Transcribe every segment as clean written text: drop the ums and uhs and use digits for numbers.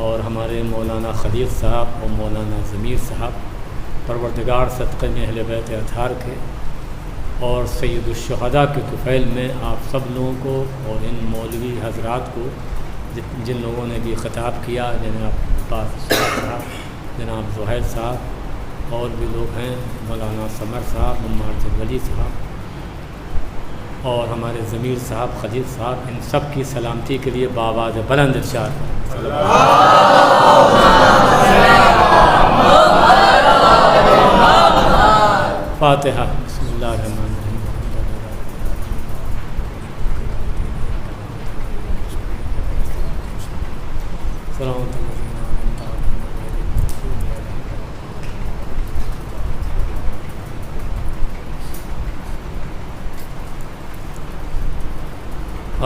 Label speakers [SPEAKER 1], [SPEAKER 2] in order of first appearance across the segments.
[SPEAKER 1] اور ہمارے مولانا خلیل صاحب اور مولانا ضمیر صاحب، پروردگار صدقے میں اہل بیت اطہار کے اور سید الشہداء کے طفیل میں آپ سب لوگوں کو اور ان مولوی حضرات کو جن لوگوں نے بھی خطاب کیا، جناب عباس صاحب، جناب زہیر صاحب، اور بھی لوگ ہیں، مولانا سمر صاحب، ممار ولی صاحب اور ہمارے ضمیر صاحب، خلیل صاحب، ان سب کی سلامتی کے لیے بآواز بلند ارشاد فاتحہ۔ بسم اللہ الرحمن الرحیم۔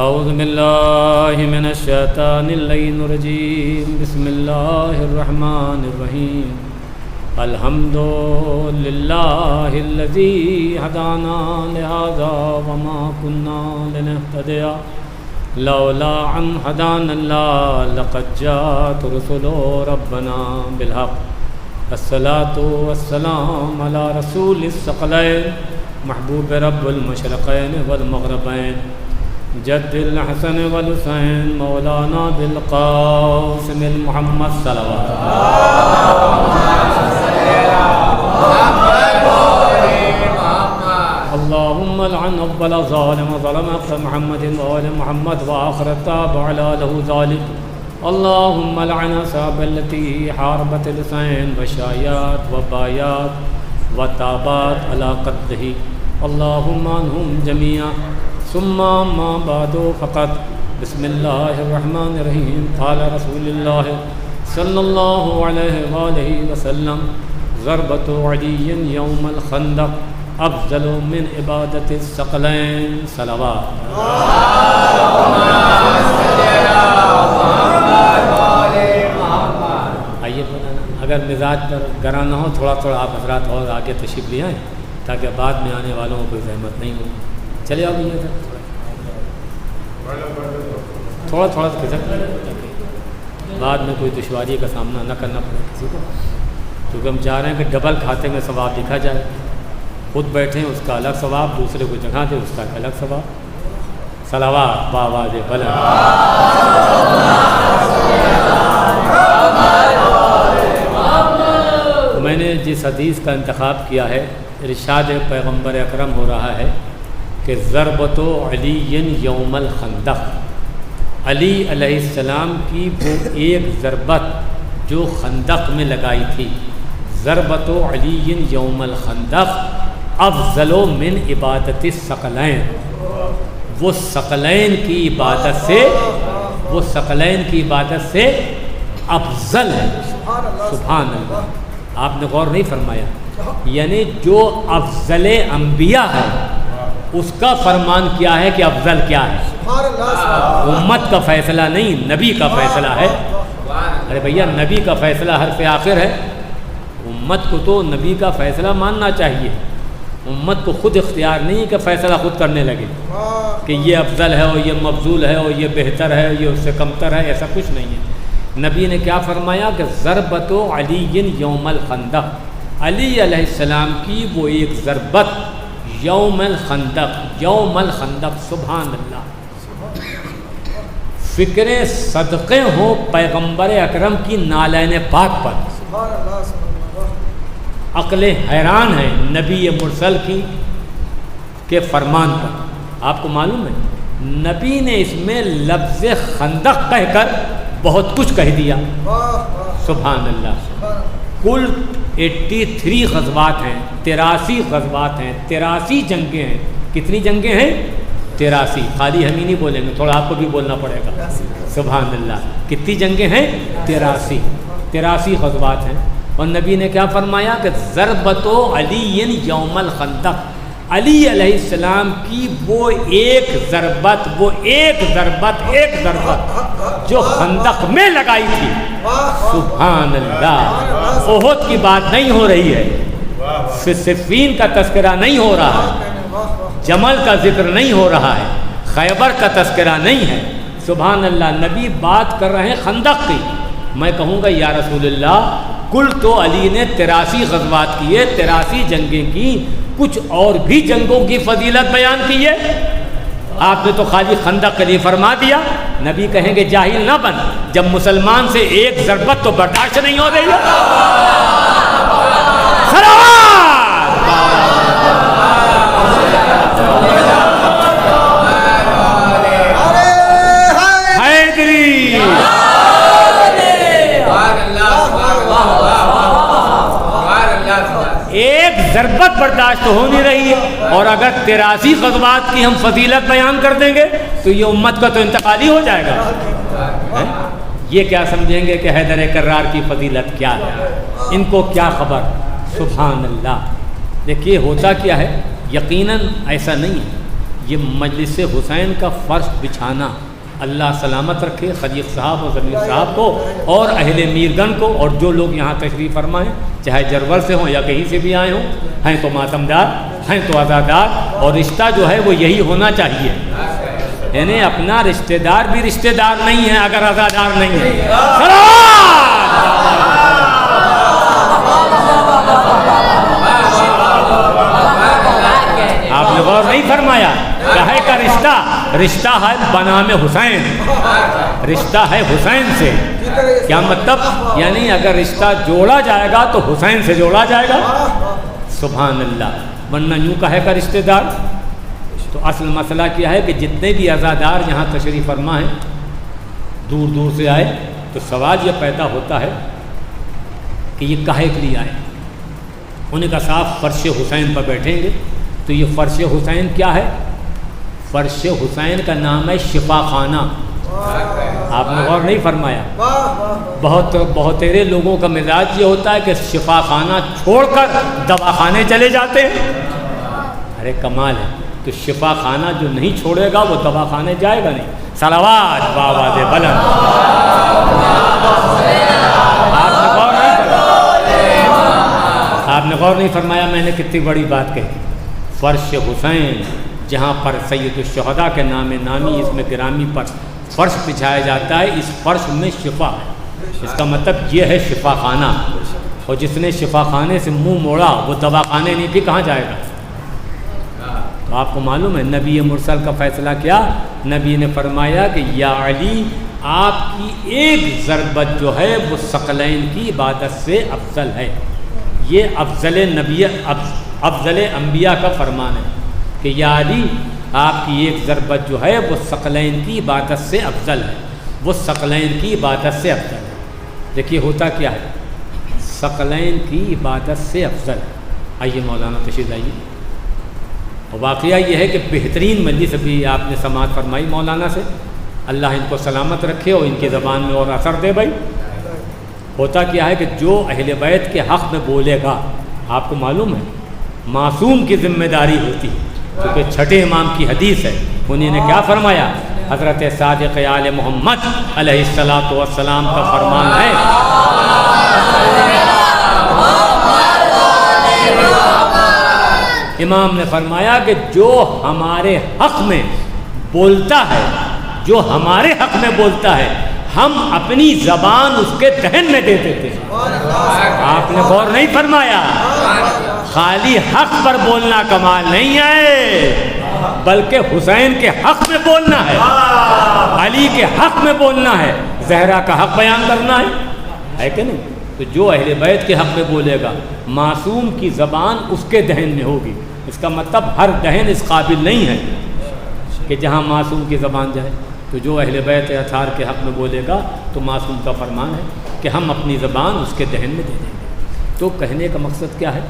[SPEAKER 1] اعوذ باللہ من الشیطان اللعین الرجیم، بسم اللہ الرحمن الرحیم۔ الحمد للہ الذی ہدانا لہذا وما كنا لنہتدی لولا ان ہدانا اللہ لقد جاءت رسل ربنا بالحق۔ الصلاۃ والسلام علی رسول الثقلین محبوب رب المشرقین والمغربین جد الحسن والحسین مولانا بالقاسم المحمد صلوات اللهم لعن اول ظالم ظلمك محمد وآل محمد وآخر التابع له ذلك اللهم لعن أصحاب التي حاربت الحسين وشايات وبايات وتابات على قتله اللهم عنهم جميعا ثم ما بعد فقط بسم الله الرحمن الرحيم قال رسول الله صلى الله عليه وآله وسلم ضربة علي يوم الخندق افضل من عبادت الثقلین صلوات۔ آئیے اگر مزاج پر گرا نہ ہو تھوڑا تھوڑا آپ حضرات اور آگے تشریف لے آئیں تاکہ بعد میں آنے والوں کو کوئی زحمت نہیں ہو۔ چلے آؤ بھیا تھوڑا تھوڑا بعد میں کوئی دشواری کا سامنا نہ کرنا پڑے کسی کو، کیونکہ ہم چاہ رہے ہیں کہ ڈبل کھاتے میں ثواب لکھا جائے، خود بیٹھیں اس کا الگ ثواب، دوسرے کو جگہ دیں اس کا الگ ثواب۔ صلوات بآواز بلند۔ میں نے جس حدیث کا انتخاب کیا ہے ارشاد پیغمبر اکرم ہو رہا ہے کہ ضربت علی یوم الخندق، علی علیہ السلام کی وہ ایک ضربت جو خندق میں لگائی تھی، ضربت علی یوم الخندق افضل من عبادت الثقلین، وہ ثقلین کی عبادت سے افضل ہے۔ سبحان اللہ، آپ نے غور نہیں فرمایا، یعنی جو افضل انبیاء ہے اس کا فرمان کیا ہے کہ افضل کیا ہے؟ امت کا فیصلہ نہیں، نبی کا فیصلہ ہے۔ ارے بھیا نبی کا فیصلہ حرف آخر ہے، امت کو تو نبی کا فیصلہ ماننا چاہیے، امت کو خود اختیار نہیں کہ فیصلہ خود کرنے لگے کہ یہ افضل ہے اور یہ مفضول ہے اور یہ بہتر ہے یہ اس سے کمتر ہے، ایسا کچھ نہیں ہے۔ نبی نے کیا فرمایا کہ ضربت علی یوم الخندق، علی علیہ السلام کی وہ ایک ضربت یوم الخندق، سبحان اللہ۔ فکریں صدقے ہوں پیغمبر اکرم کی نالین پاک پر، عقلیں حیران ہیں نبی مرسل کے فرمان پر۔ آپ کو معلوم ہے نبی نے اس میں لفظ خندق کہہ کر بہت کچھ کہہ دیا، سبحان اللہ۔ کل 83 غزوات ہیں، 83 غزوات ہیں، 83 جنگیں ہیں۔ کتنی جنگیں ہیں؟ 83۔ خالی ہم ہی نہیں بولیں گے، تھوڑا آپ کو بھی بولنا پڑے گا، سبحان اللہ۔ کتنی جنگیں ہیں؟ 83 غزوات ہیں۔ اور نبی نے کیا فرمایا کہ ضربت علی یوم الخندق، علی علیہ السلام کی وہ ایک ضربت جو خندق میں لگائی تھی، سبحان اللہ۔ احد کی بات نہیں ہو رہی ہے، صفین کا تذکرہ نہیں ہو رہا ہے، جمل کا ذکر نہیں ہو رہا ہے، خیبر کا تذکرہ نہیں ہے، سبحان اللہ۔ نبی بات کر رہے ہیں خندق کی، میں کہوں گا یا رسول اللہ کل تو علی نے 83 غزوات کیے، 83 جنگیں کی، کچھ اور بھی جنگوں کی فضیلت بیان کی ہے، آپ نے تو خالی خندق کے لیے فرما دیا۔ نبی کہیں گے جاہل نہ بن، جب مسلمان سے ایک ضربت تو برداشت نہیں ہو رہی ہے۔ ایک ضربت برداشت ہو نہیں رہی ہے، اور اگر 83 غزوات کی ہم فضیلت بیان کر دیں گے تو یہ امت کا تو انتقال ہی ہو جائے گا۔ یہ کیا سمجھیں گے کہ حیدر کرار کی فضیلت کیا ہے، ان کو کیا خبر۔ سبحان اللہ۔ دیکھیے ہوتا کیا ہے، یقیناً ایسا نہیں ہے، یہ مجلس حسین کا فرش بچھانا، اللہ سلامت رکھے خلیق صاحب اور ضمیر صاحب کو اور اہل میرگن کو، اور جو لوگ یہاں تشریف فرما ہیں چاہے جرور سے ہوں یا کہیں سے بھی آئے ہوں، ہیں تو ماتمدار، ہیں تو عزادار، اور رشتہ جو ہے وہ یہی ہونا چاہیے، یعنی اپنا رشتہ دار بھی رشتہ دار نہیں ہے اگر عزادار نہیں ہے۔ آپ نے غور نہیں فرمایا، کہے کا رشتہ ہے بنام حسین، رشتہ ہے حسین سے، کیا مطلب، یعنی اگر رشتہ جوڑا جائے گا تو حسین سے جوڑا جائے گا۔ سبحان اللہ، ورنہ یوں کہے کا رشتہ دار۔ تو اصل مسئلہ کیا ہے کہ جتنے بھی عزادار یہاں تشریف فرما ہیں دور دور سے آئے، تو سوال یہ پیدا ہوتا ہے کہ یہ کاہے کے لیے آئے۔ انہیں کا صاف فرش حسین پر بیٹھیں گے، تو یہ فرش حسین کیا ہے؟ فرش حسین کا نام ہے شفا خانہ۔ آپ نے غور نہیں فرمایا، بہتیرے لوگوں کا مزاج یہ ہوتا ہے کہ شفا خانہ چھوڑ کر دواخانے چلے جاتے ہیں۔ ارے کمال ہے، تو شفا خانہ جو نہیں چھوڑے گا وہ دواخانے جائے گا نہیں۔ صلوات بآواز بلند۔ آپ نے غور نہیں فرمایا میں نے کتنی بڑی بات کہی۔ فرش حسین جہاں پر سید الشہداء کے نام نامی اس میں گرامی پر فرش بچھایا جاتا ہے، اس فرش میں شفا ہے، اس کا مطلب یہ ہے شفا خانہ، اور جس نے شفا خانے سے منہ موڑا وہ دواخانے نہیں بھی کہاں جائے گا۔ تو آپ کو معلوم ہے نبی مرسل کا فیصلہ کیا، نبی نے فرمایا کہ یا علی آپ کی ایک ضربت جو ہے وہ ثقلین کی عبادت سے افضل ہے۔ یہ افضل انبیاء کا فرمان ہے کہ یا علی آپ کی ایک ضربت جو ہے وہ ثقلین کی عبادت سے افضل ہے، وہ ثقلین کی عبادت سے افضل ہے۔ دیکھیے ہوتا کیا ہے، ثقلین کی عبادت سے افضل ہے۔ آئیے مولانا تشریف لائیے۔ اور واقعہ یہ ہے کہ بہترین مجلس بھی آپ نے سماعت فرمائی مولانا سے، اللہ ان کو سلامت رکھے اور ان کی زبان میں اور اثر دے بھائی۔ ہوتا کیا ہے کہ جو اہل بیت کے حق میں بولے گا، آپ کو معلوم ہے معصوم کی ذمہ داری ہوتی ہے، کیونکہ چھٹے امام کی حدیث ہے، انہیں نے کیا فرمایا، حضرت صادق آل محمد علیہ الصلاۃ والسلام کا فرمان ہے، امام نے فرمایا کہ جو ہمارے حق میں بولتا ہے، جو ہمارے حق میں بولتا ہے، ہم اپنی زبان اس کے دہن میں دے دیتے ہیں۔ آپ نے غور نہیں فرمایا، خالی حق پر بولنا کمال نہیں ہے، بلکہ حسین کے حق میں بولنا ہے، علی کے حق میں بولنا ہے، زہرا کا حق بیان کرنا ہے کہ نہیں؟ تو جو اہل بیت کے حق میں بولے گا، معصوم کی زبان اس کے دہن میں ہوگی۔ اس کا مطلب ہر دہن اس قابل نہیں ہے کہ جہاں معصوم کی زبان جائے۔ تو جو اہل بیت اطہار کے حق میں بولے گا تو معصوم کا فرمان ہے کہ ہم اپنی زبان اس کے دہن میں دے دیں گے۔ تو کہنے کا مقصد کیا ہے؟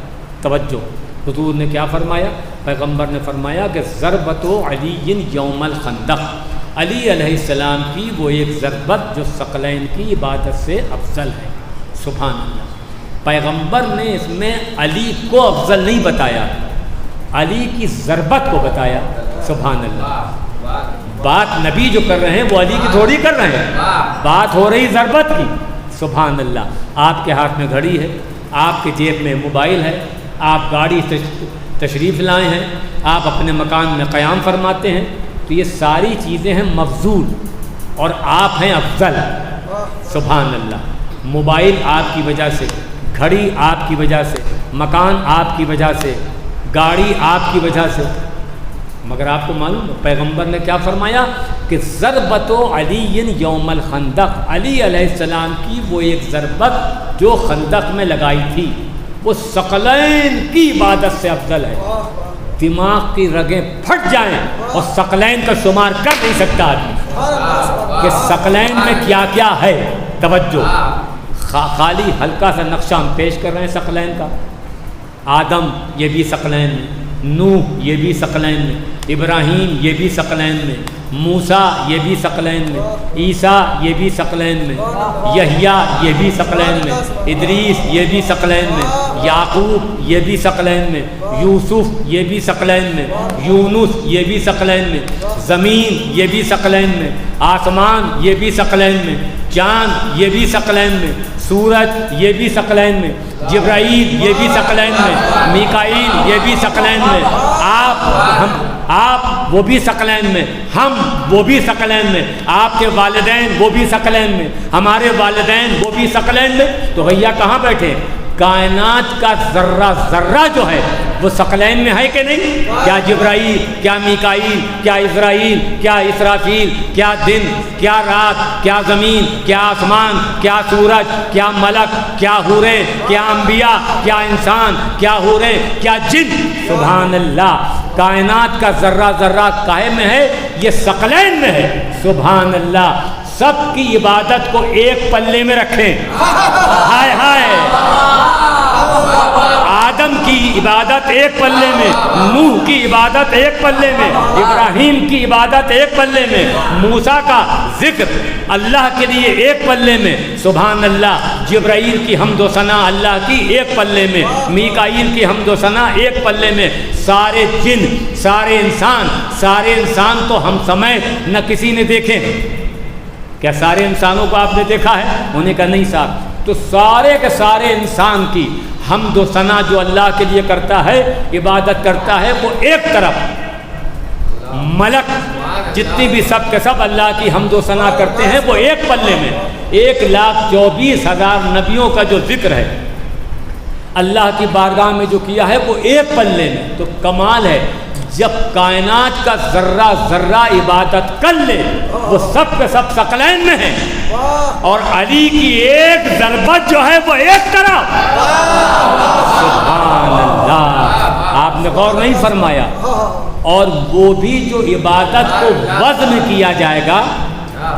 [SPEAKER 1] توجہ، حضور نے کیا فرمایا؟ پیغمبر نے فرمایا کہ ضربت علی یوم الخندق، علی علیہ السلام کی وہ ایک ضربت جو ثقلین کی عبادت سے افضل ہے۔ سبحان اللہ، پیغمبر نے اس میں علی کو افضل نہیں بتایا، علی کی ضربت کو بتایا۔ سبحان اللہ، بات نبی جو کر رہے ہیں وہ علی کی تھوڑی کر رہے ہیں، بات ہو رہی ضربت کی۔ سبحان اللہ، آپ کے ہاتھ میں گھڑی ہے، آپ کے جیب میں موبائل ہے، آپ گاڑی تشریف لائے ہیں، آپ اپنے مکان میں قیام فرماتے ہیں، تو یہ ساری چیزیں ہیں مفضول، اور آپ ہیں افضل۔ سبحان اللہ۔ موبائل آپ کی وجہ سے، گھڑی آپ کی وجہ سے، مکان آپ کی وجہ سے، گاڑی آپ کی وجہ سے، مگر آپ کو معلوم ہے پیغمبر نے کیا فرمایا کہ ضربت علی یوم الخندق، علی علیہ السلام کی وہ ایک ضربت جو خندق میں لگائی تھی وہ ثقلین کی عبادت سے افضل ہے۔ دماغ کی رگیں پھٹ جائیں اور ثقلین کا شمار کر نہیں سکتا آدمی کہ ثقلین میں کیا کیا ہے۔ توجہ، خالی ہلکا سا نقشہ ہم پیش کر رہے ہیں ثقلین کا۔ آدم یہ بھی ثقلین میں، نوح یہ بھی ثقلین میں، ابراہیم یہ بھی ثقلین میں، موسیٰ یہ بھی ثقلین میں، عیسیٰ یہ بھی ثقلین میں، یحییٰ یہ بھی ثقلین میں، ادریس یہ بھی ثقلین میں، یعقوب یہ بھی ثقلین میں، یوسف یہ بھی ثقلین میں، یونس یہ بھی ثقلین میں، زمین یہ بھی ثقلین میں، آسمان یہ بھی ثقلین میں، چاند یہ بھی ثقلین میں، سورج یہ بھی ثقلین میں، جبرائیل یہ بھی ثقلین میں، میکائیل یہ بھی ثقلین میں، آپ وہ بھی ثقلین میں، ہم وہ بھی ثقلین میں، آپ کے والدین وہ بھی ثقلین میں، ہمارے والدین وہ بھی ثقلین میں، تو بھیا کہاں بیٹھے؟ کائنات کا ذرہ ذرہ جو ہے وہ ثقلین میں ہے کہ نہیں؟ کیا جبرائیل، کیا میکائیل، کیا اسرائیل، کیا اسرافیل، کیا دن، کیا رات، کیا زمین، کیا آسمان، کیا سورج، کیا ملک، کیا حوریں، کیا انبیاء، کیا انسان، کیا حوریں، کیا جن، سبحان اللہ۔ کائنات کا ذرہ ذرہ کاہے میں ہے؟ یہ ثقلین میں ہے، سبحان اللہ۔ سب کی عبادت کو ایک پلے میں رکھیں، ہائے ہائے، آدم کی عبادت ایک پلے میں، نوح کی عبادت ایک پلے میں، ابراہیم کی عبادت ایک پلے میں، موسیٰ کا ذکر اللہ کے لیے ایک پلے میں، سبحان اللہ۔ جبرائیل کی حمد و ثنا اللہ کی ایک پلے میں، میکائیل کی حمد و ثنا ایک پلے میں، سارے جن، سارے انسان تو ہم سمیت نہ کسی نے دیکھے۔ کیا سارے انسانوں کو آپ نے دیکھا ہے؟ انہوں نے کہا نہیں صاحب۔ تو سارے کے سارے انسان کی حمد و ثنا جو اللہ کے لیے کرتا ہے، عبادت کرتا ہے، وہ ایک طرف، ملک جتنی بھی سب کے سب اللہ کی حمد و ثنا کرتے ہیں وہ ایک پلے میں۔ 1,24,000 نبیوں کا جو ذکر ہے اللہ کی بارگاہ میں جو کیا ہے وہ ایک پلے میں۔ تو کمال ہے جب کائنات کا ذرہ ذرہ عبادت کر لے وہ سب کے سب ثقلین میں ہیں، اور علی کی ایک ضربت جو ہے وہ ایک طرف، سبحان اللہ۔ آپ نے غور نہیں فرمایا؟ اور وہ بھی جو عبادت کو وزن کیا جائے گا،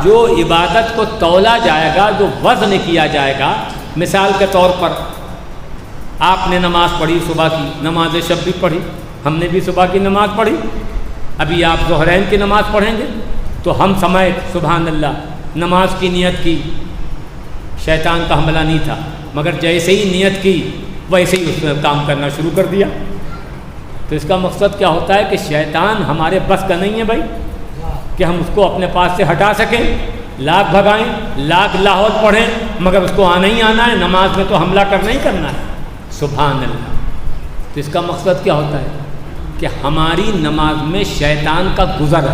[SPEAKER 1] جو عبادت کو تولا جائے گا، جو وزن کیا جائے گا۔ مثال کے طور پر آپ نے نماز پڑھی، صبح کی نماز شب بھی پڑھی، ہم نے بھی صبح کی نماز پڑھی، ابھی آپ ظہرین کی نماز پڑھیں گے تو ہم سمیت سبحان اللہ نماز کی نیت کی، شیطان کا حملہ نہیں تھا، مگر جیسے ہی نیت کی ویسے ہی اس نے کام کرنا شروع کر دیا۔ تو اس کا مقصد کیا ہوتا ہے کہ شیطان ہمارے بس کا نہیں ہے بھائی کہ ہم اس کو اپنے پاس سے ہٹا سکیں، لاکھ بھگائیں، لاکھ لاہور پڑھیں، مگر اس کو آنا ہی آنا ہے، نماز میں تو حملہ کرنا ہی کرنا ہے، سبحان اللہ۔ تو اس کا مقصد کیا ہوتا ہے کہ ہماری نماز میں شیطان کا گزر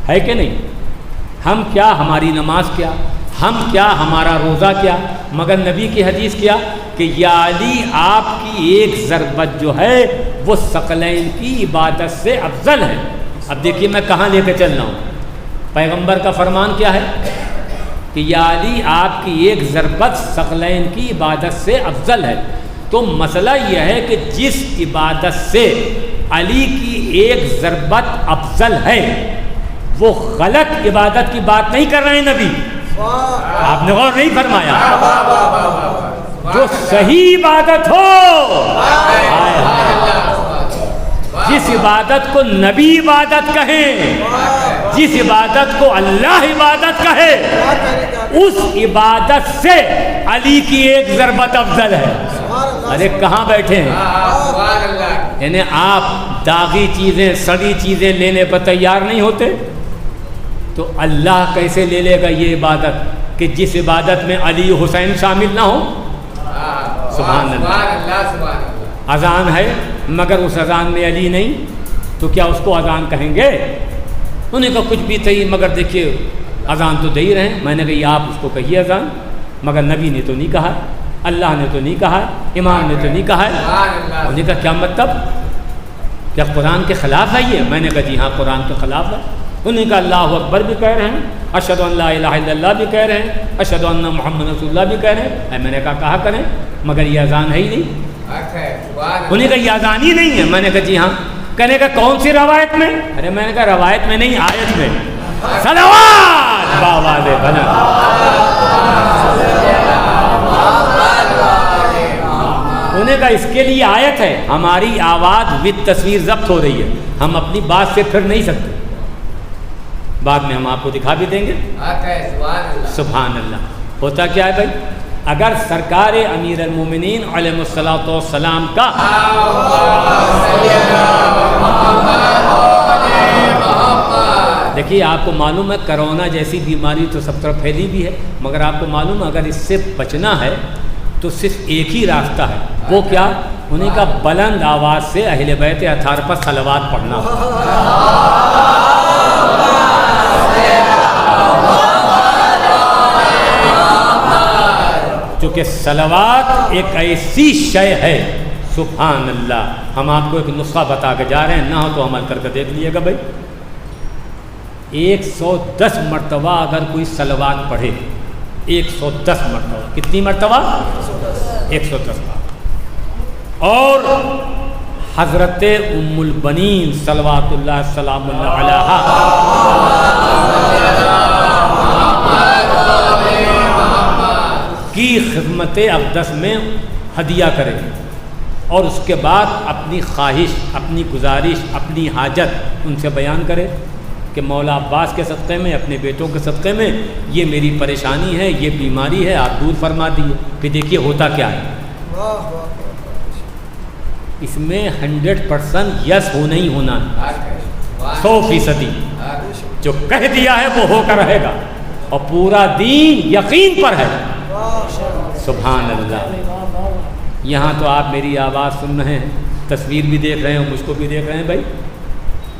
[SPEAKER 1] ہے کہ نہیں؟ ہم کیا، ہماری نماز کیا، ہم کیا، ہمارا روزہ کیا، مگر نبی کی حدیث کیا کہ یا علی آپ کی ایک ضربت جو ہے وہ ثقلین کی عبادت سے افضل ہے۔ اب دیکھیے میں کہاں لے کے چل رہا ہوں، پیغمبر کا فرمان کیا ہے کہ یا علی آپ کی ایک ضربت ثقلین کی عبادت سے افضل ہے۔ تو مسئلہ یہ ہے کہ جس عبادت سے علی کی ایک ضربت افضل ہے وہ غلط عبادت کی بات نہیں کر رہے ہیں نبی، آپ نے غور نہیں فرمایا۔ جو صحیح عبادت ہو، جس عبادت کو نبی عبادت کہیں، جس عبادت کو اللہ عبادت کہے، اس عبادت سے علی کی ایک ضربت افضل ہے۔ ارے کہاں بیٹھے ہیں؟ یعنی آپ داغی چیزیں، سڑی چیزیں لینے پر تیار نہیں ہوتے تو اللہ کیسے لے لے گا یہ عبادت کہ جس عبادت میں علی حسین شامل نہ ہو؟ سبحان اللہ۔ اذان ہے مگر اس اذان میں علی نہیں تو کیا اس کو اذان کہیں گے؟ انہیں کا کچھ بھی صحیح، مگر دیکھیے اذان تو دے ہی رہے ہیں. میں نے کہا یہ آپ اس کو کہیے اذان, مگر نبی نے تو نہیں کہا, اللہ نے تو نہیں کہا, امام نے تو نہیں کہا. انہوں نے کہا کیا مطلب, کیا قرآن کے خلاف ہے یہ؟ میں نے کہا جی ہاں قرآن کے خلاف ہے. انہوں نے کہا اللہ اکبر بھی کہہ رہے ہیں, اشہد ان لا الہ الا اللہ بھی کہہ رہے ہیں, اشہد ان محمد رسول اللہ بھی کہہ رہے ہیں. میں نے کہا کریں, مگر یہ اذان ہے ہی نہیں. انہوں نے کہا یہ اذان ہی نہیں ہے. میں نے کہا جی ہاں. کہنے کا کون سی روایت میں؟ ارے میں نے کہا روایت میں نہیں, آیت میں. صلوات باواز بلند. انہوں نے کہا اس کے لیے آیت ہے, ہماری آواز وتھ تصویر ضبط ہو رہی ہے, ہم اپنی بات سے پھر نہیں سکتے. بعد میں ہم آپ کو دکھا بھی دیں گے. سبحان اللہ. ہوتا کیا ہے بھائی, اگر سرکار امیر المومنین علیہ الصلوۃ والسلام کا دیکھیے آپ کو معلوم ہے کرونا جیسی بیماری تو سب طرف پھیلی بھی ہے, مگر آپ کو معلوم ہے اگر اس سے بچنا ہے تو صرف ایک ہی راستہ ہے. وہ کیا؟ انہیں کا بلند آواز سے اہل بیت اطہار پر صلوات پڑھنا. چونکہ صلوات ایک ایسی شے ہے, سبحان اللہ. ہم آپ کو ایک نسخہ بتا کے جا رہے ہیں, نہ ہو تو عمل کر کے دیکھ لیے گا بھائی. 110 مرتبہ اگر کوئی صلوات پڑھے, 110 مرتبہ, کتنی مرتبہ؟ 110 بار. اور حضرت ام البنین صلوات اللہ سلام اللہ علیہا کی خدمت اقدس میں ہدیہ کرے, اور اس کے بعد اپنی خواہش, اپنی گزارش, اپنی حاجت ان سے بیان کرے کہ مولا عباس کے صدقے میں, اپنے بیٹوں کے صدقے میں یہ میری پریشانی ہے, یہ بیماری ہے, آپ دور فرما دیے. پھر دیکھیے ہوتا کیا ہے, اس میں 100% یس ہونا ہی ہونا ہے, 100%. جو کہہ دیا ہے وہ ہو کر رہے گا, اور پورا دین یقین پر ہے. سبحان اللہ. یہاں تو آپ میری آواز سن رہے ہیں, تصویر بھی دیکھ رہے ہیں, مجھ کو بھی دیکھ رہے ہیں بھائی,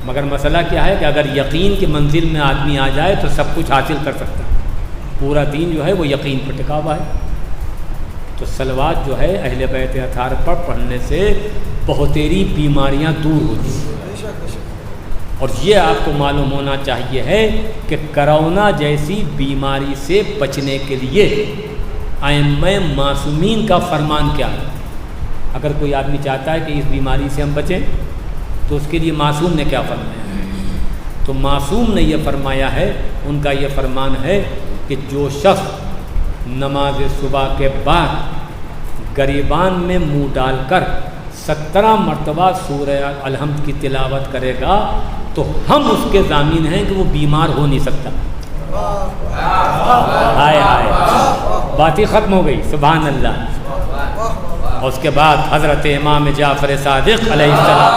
[SPEAKER 1] مگر مسئلہ کیا ہے کہ اگر یقین کی منزل میں آدمی آ جائے تو سب کچھ حاصل کر سکتا ہے. پورا دین جو ہے وہ یقین پر ٹکا ہوا ہے. تو صلوات جو ہے اہل بیت اطہار پر پڑھنے سے بہتری بیماریاں دور ہوتی ہیں. اور یہ آپ کو معلوم ہونا چاہیے ہے کہ کرونا جیسی بیماری سے بچنے کے لیے ائمہ معصومین کا فرمان کیا ہے. اگر کوئی آدمی چاہتا ہے کہ اس بیماری سے ہم بچیں تو اس کے لیے معصوم نے کیا فرمایا ہے؟ تو معصوم نے یہ فرمایا ہے, ان کا یہ فرمان ہے کہ جو شخص نماز صبح کے بعد گریبان میں منہ ڈال کر 17 مرتبہ سورہ الحمد کی تلاوت کرے گا تو ہم اس کے ضامین ہیں کہ وہ بیمار ہو نہیں سکتا. ہائے ہائے, بات ہی ختم ہو گئی. سبحان اللہ. اور اس کے بعد حضرت امام جعفر صادق علیہ السلام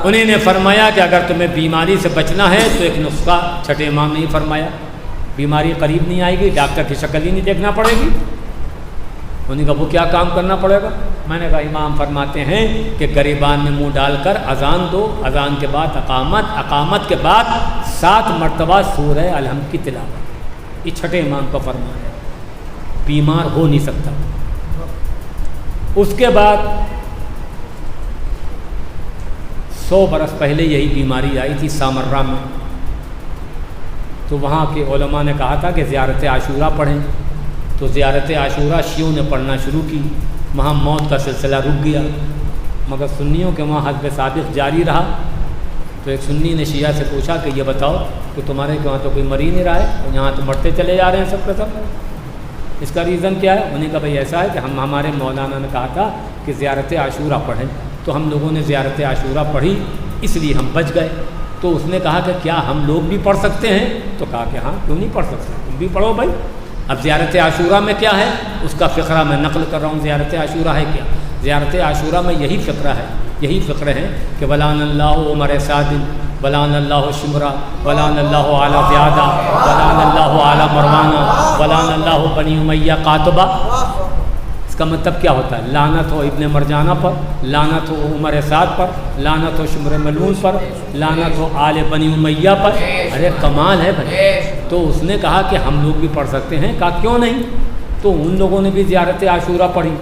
[SPEAKER 1] انہیں نے فرمایا کہ اگر تمہیں بیماری سے بچنا ہے تو ایک نسخہ چھٹے امام نے ہی فرمایا, بیماری قریب نہیں آئے گی, ڈاکٹر کی شکل ہی نہیں دیکھنا پڑے گی. انہوں نے کہا وہ کیا کام کرنا پڑے گا؟ میں نے کہا امام فرماتے ہیں کہ گریبان میں منہ ڈال کر اذان دو, اذان کے بعد اقامت, اقامت کے بعد 7 مرتبہ سورہ الحمد کی تلاوت. یہ چھٹے امام کا فرمان ہے, بیمار ہو نہیں سکتا. اس کے بعد 100 برس پہلے یہی بیماری آئی تھی سامرہ میں, تو وہاں کے علماء نے کہا تھا کہ زیارت عاشورہ پڑھیں. تو زیارت عاشورہ شیعوں نے پڑھنا شروع کی, وہاں موت کا سلسلہ رک گیا, مگر سنیوں کے وہاں حزب سابق جاری رہا. تو ایک سنی نے شیعہ سے پوچھا کہ یہ بتاؤ کہ تمہارے کے وہاں تو کوئی مری نہیں رہا ہے, اور یہاں تو مرتے چلے جا رہے ہیں سب کے سب, اس کا ریزن کیا ہے؟ انہوں نے کہا بھائی ایسا ہے کہ ہمارے مولانا نے کہا تھا کہ زیارت عاشورہ پڑھیں, تو ہم لوگوں نے زیارت عاشورہ پڑھی, اس لیے ہم بچ گئے. تو اس نے کہا کہ کیا ہم لوگ بھی پڑھ سکتے ہیں؟ تو کہا کہ ہاں کیوں نہیں پڑھ سکتے, تم بھی پڑھو بھائی. اب زیارت عاشورہ میں کیا ہے اس کا فقرہ میں نقل کر رہا ہوں. زیارت عاشورہ ہے کیا؟ زیارت عاشورہ میں یہی فقرہ ہے, یہی فقرے ہیں کہ ولان اللہ عمر صادق, ولان اللہ شمرا, ولان اللہ اعلیٰ زیادہ, ولان اللہ اعلیٰ مروانہ, ولان اللہ بنی امیہ قاتبہ. اس کا مطلب کیا ہوتا ہے؟ لعنت ہو ابن مرجانہ پر، لعنت ہو عمر سعد پر، لعنت ہو شمر ملعون پر، لعنت ہو آل بنی امیہ پر۔ ارے کمال ہے بھائی۔ تو اس نے کہا کہ ہم لوگ بھی پڑھ سکتے ہیں، کہا کیوں نہیں؟ تو ان لوگوں نے بھی زیارت عاشورہ پڑھی،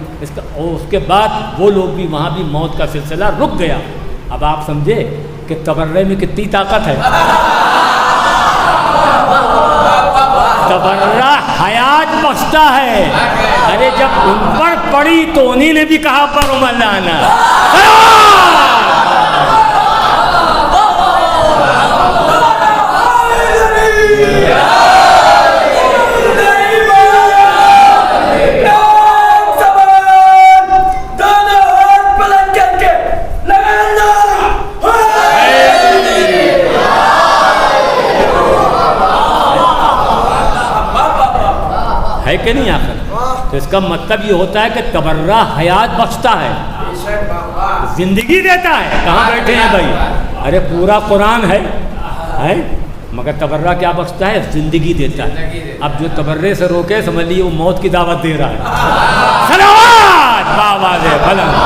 [SPEAKER 1] اور اس کے بعد وہ لوگ بھی وہاں بھی موت کا سلسلہ رک گیا۔ اب آپ سمجھے کہ تبرے میں کتنی طاقت ہے۔ تبرہ حیات بخشتا ہے۔ ارے جب ان پر پڑی تو انہی نے بھی کہا پر مولانا ہے کہ نہیں آخر؟ تو اس کا مطلب یہ ہوتا ہے کہ تبرہ حیات بخشتا ہے، زندگی دیتا ہے۔ کہاں بیٹھے ہیں بھائی؟ ارے پورا قرآن ہے مگر تبرہ کیا بخشتا ہے؟ زندگی دیتا ہے۔ اب جو تبرے سے روکے سمجھ لیے وہ موت کی دعوت دے رہا ہے۔ صلوات بآواز بلند۔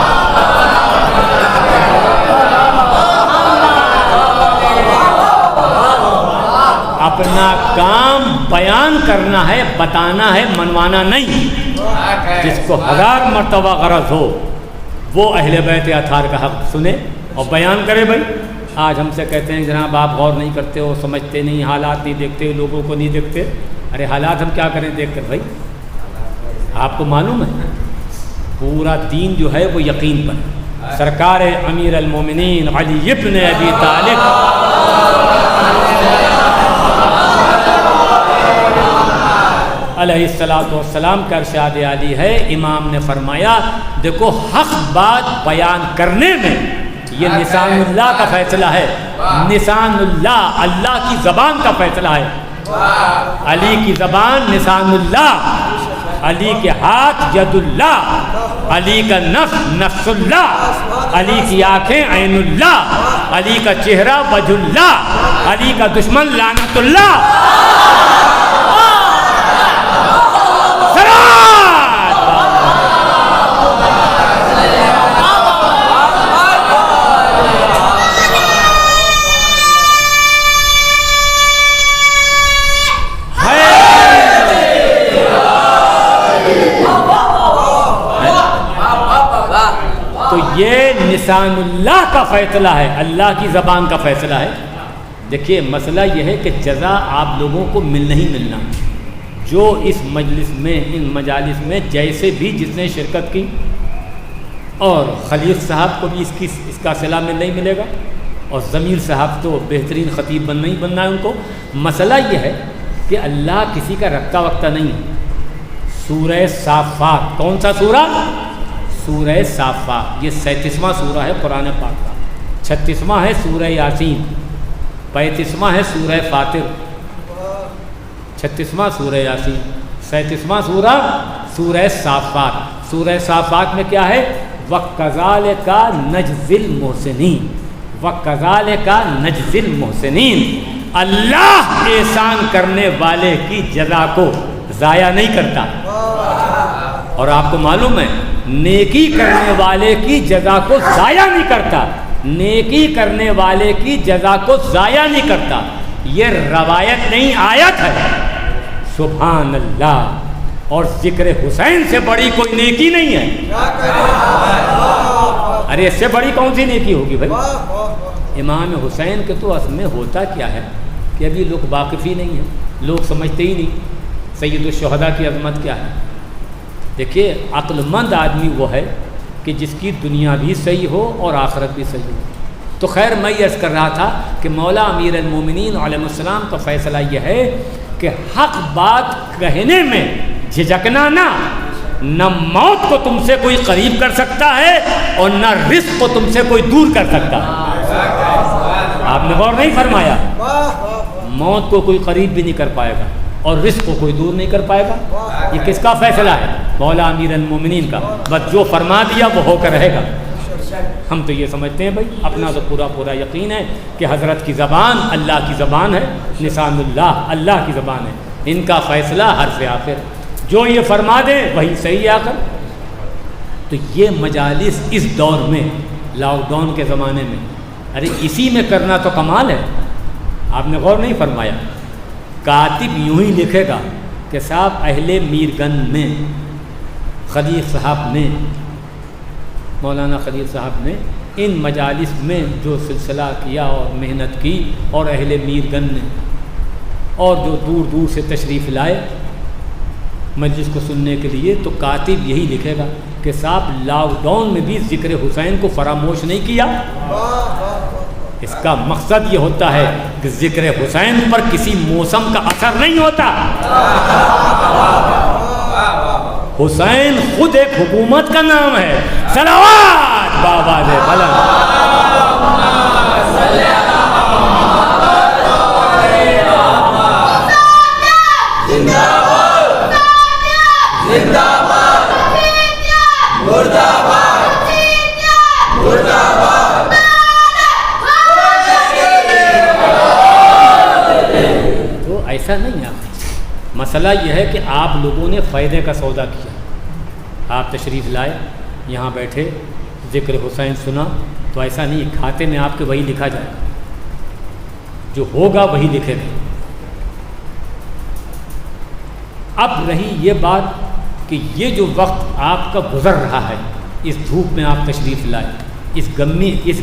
[SPEAKER 1] اپنا کام بیان کرنا ہے، بتانا ہے، منوانا نہیں۔ جس کو 1000 مرتبہ غرض ہو وہ اہل بیت اطہار کا حق سنے اور بیان کرے۔ بھائی آج ہم سے کہتے ہیں جناب آپ غور نہیں کرتے ہو، سمجھتے نہیں، حالات نہیں دیکھتے، لوگوں کو نہیں دیکھتے۔ ارے حالات ہم کیا کریں دیکھ کر بھائی؟ آپ کو معلوم ہے پورا دین جو ہے وہ یقین پر۔ سرکار امیر المومنین علی ابن ابی طالب علیہ الصلاۃ والسلام کا ارشاد عالی ہے، امام نے فرمایا دیکھو حق بات بیان کرنے میں یہ نسان اللہ کا فیصلہ ہے۔ نسان اللہ، اللہ کی زبان کا فیصلہ ہے۔ علی کی زبان نسان اللہ، علی کے ہاتھ ید اللہ، علی کا نفس نفس اللہ، علی کی آنکھیں عین اللہ، علی کا چہرہ وجہ اللہ، علی کا دشمن لعنت اللہ۔ تو یہ نسان اللہ کا فیصلہ ہے، اللہ کی زبان کا فیصلہ ہے۔ دیکھیے مسئلہ یہ ہے کہ جزا آپ لوگوں کو نہیں ملنا۔ جو اس مجلس میں، ان مجالس میں جیسے بھی جس نے شرکت کی، اور خلیل صاحب کو بھی اس کا صلہ میں نہیں ملے گا، اور ضمیر صاحب تو بہترین خطیب بننا ہے ان کو۔ مسئلہ یہ ہے کہ اللہ کسی کا رکھتا وقتا نہیں ہے۔ سورہ صافات، کون سا سورہ؟ سورہ صافات، یہ 37واں سورہ ہے قرآن پاک کا۔ 36واں ہے سورہ یاسین، 35واں ہے سورہ فاطر، 36واں سورہ یاسین، 37واں سورہ سورہ صافات۔ سورہ صافات میں کیا ہے؟ وَكَذَلِكَ نَجْزِي الْمُحْسِنِينَ، وَكَذَلِكَ نَجْزِي الْمُحْسِنِينَ۔ اللہ احسان کرنے والے کی جزا کو ضائع نہیں کرتا۔ اور آپ کو معلوم ہے نیکی کرنے والے کی جزا کو ضائع نہیں کرتا، نیکی کرنے والے کی جزا کو ضائع نہیں کرتا۔ یہ روایت نہیں، آیت ہے۔ سبحان اللہ۔ اور ذکر حسین سے بڑی کوئی نیکی نہیں ہے۔ ارے اس سے بڑی کون سی نیکی ہوگی بھائی؟ امام حسین کے تو اصل میں ہوتا کیا ہے کہ ابھی لوگ واقف ہی نہیں ہیں، لوگ سمجھتے ہی نہیں سید الشہداء کی عظمت کیا ہے۔ دیکھیے عقل مند آدمی وہ ہے کہ جس کی دنیا بھی صحیح ہو اور آخرت بھی صحیح ہو۔ تو خیر میں یہ عرض کر رہا تھا کہ مولا امیر المومنین علیہ السلام کا فیصلہ یہ ہے کہ حق بات کہنے میں جھجکنا نہ موت کو تم سے کوئی قریب کر سکتا ہے اور نہ رزق کو تم سے کوئی دور کر سکتا ہے۔ آپ نے غور نہیں فرمایا؟ موت کو کوئی قریب بھی نہیں کر پائے گا اور رزق کو کوئی دور نہیں کر پائے گا۔ یہ کس کا فیصلہ ہے؟ مولا امیر المومنین کا۔ بس جو فرما دیا وہ ہو کر رہے گا۔ ہم تو یہ سمجھتے ہیں بھائی، اپنا تو پورا یقین ہے کہ حضرت کی زبان اللہ کی زبان ہے، نسان اللہ اللہ کی زبان ہے۔ ان کا فیصلہ حرف آخر، جو یہ فرما دیں وہی صحیح آخر۔ تو یہ مجالس اس دور میں لاک ڈاؤن کے زمانے میں، ارے اسی میں کرنا تو کمال ہے. آپ نے غور نہیں فرمایا؟ کاتب یوں ہی لکھے گا کہ صاحب اہل میرگنج میں خلیل صاحب نے، مولانا خلیل صاحب نے ان مجالس میں جو سلسلہ کیا اور محنت کی، اور اہل میرگنج نے، اور جو دور دور سے تشریف لائے مجلس کو سننے کے لیے، تو کاتب یہی لکھے گا کہ صاحب لاک ڈاؤن میں بھی ذکر حسین کو فراموش نہیں کیا. اس کا مقصد یہ ہوتا ہے کہ ذکر حسین پر کسی موسم کا اثر نہیں ہوتا. حسین خود ایک حکومت کا نام ہے. صلوات بابا دے بلند. تو ایسا نہیں ہے. مسئلہ یہ ہے کہ آپ لوگوں نے فائدے کا سودا کیا. آپ تشریف لائے، یہاں بیٹھے، ذکر حسین سنا، تو ایسا نہیں کھاتے میں آپ کے وہی لکھا جائے گا، جو ہوگا وہی لکھے گا. اب رہی یہ بات کہ یہ جو وقت آپ کا گزر رہا ہے، اس دھوپ میں آپ تشریف لائے، اس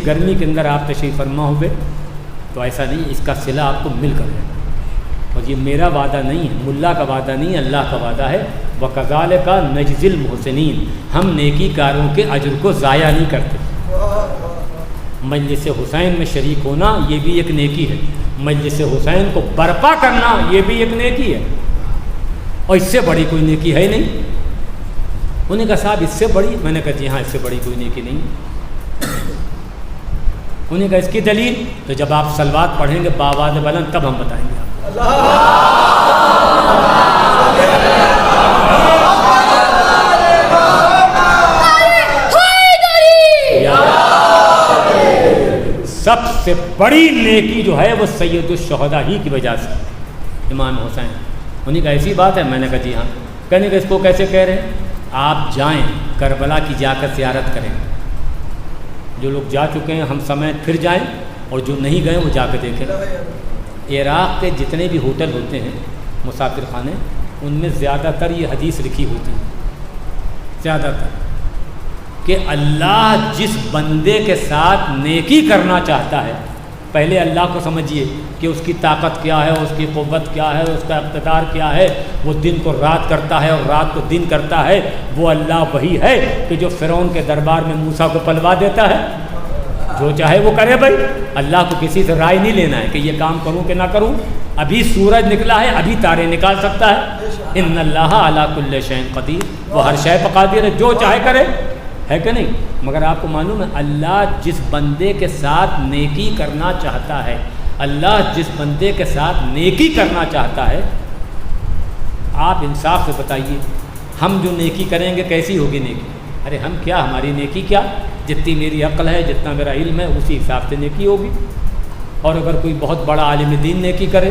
[SPEAKER 1] گرمی کے اندر آپ تشریف فرما ہوئے، تو ایسا نہیں، اس کا صلہ آپ کو مل کر ہے. اور یہ میرا وعدہ نہیں ہے، ملا کا وعدہ نہیں ہے، اللہ کا وعدہ ہے. وَكَذَلِكَ نَجْزِي الْمُحْسِنِينَ. ہم نیکی کاروں کے اجر کو ضائع نہیں کرتے. مجلس حسین میں شریک ہونا یہ بھی ایک نیکی ہے. مجلس حسین کو برپا کرنا یہ بھی ایک نیکی ہے. اور اس سے بڑی کوئی نیکی ہے نہیں. انہوں نے کہا صاحب اس سے بڑی؟ میں نے کہا جی ہاں، اس سے بڑی کوئی نیکی نہیں. انہوں نے کہا اس کی دلیل؟ تو جب آپ صلوات پڑھیں گے بآواز بلند تب ہم بتائیں گے آپ. سب سے بڑی نیکی جو ہے وہ سید الشہداء ہی کی وجہ سے، امام حسین. انہیں کا ایسی بات ہے؟ میں نے کہا جی ہاں. کہنے کہ اس کو کیسے کہہ رہے ہیں؟ آپ جائیں کربلا کی جا کر زیارت کریں. جو لوگ جا چکے ہیں ہم سمیت پھر جائیں، اور جو نہیں گئے وہ جا کے دیکھیں. عراق کے جتنے بھی ہوٹل ہوتے ہیں مسافر خانے، ان میں زیادہ تر یہ حدیث لکھی ہوتی ہے، زیادہ تر، کہ اللہ جس بندے کے ساتھ نیکی کرنا چاہتا ہے، پہلے اللہ کو سمجھیے کہ اس کی طاقت کیا ہے، اس کی قوت کیا ہے، اس کا اقتدار کیا ہے. وہ دن کو رات کرتا ہے اور رات کو دن کرتا ہے. وہ اللہ وہی ہے کہ جو فرعون کے دربار میں موسیٰ کو پلوا دیتا ہے. جو چاہے وہ کرے بھائی. اللہ کو کسی سے رائے نہیں لینا ہے کہ یہ کام کروں کہ نہ کروں. ابھی سورج نکلا ہے، ابھی تارے نکال سکتا ہے. ان اللہ علی کل شیء قدیر. وہ ہر شے پر قادر ہے، جو چاہے کرے، ہے کہ نہیں؟ مگر آپ کو معلوم ہے اللہ جس بندے کے ساتھ نیکی کرنا چاہتا ہے، اللہ جس بندے کے ساتھ نیکی کرنا چاہتا ہے، آپ انصاف سے بتائیے ہم جو نیکی کریں گے کیسی ہوگی نیکی؟ ارے ہم کیا، ہماری نیکی کیا؟ جتنی میری عقل ہے، جتنا میرا علم ہے، اسی حساب سے نیکی ہوگی. اور اگر کوئی بہت بڑا عالم دین نیکی کرے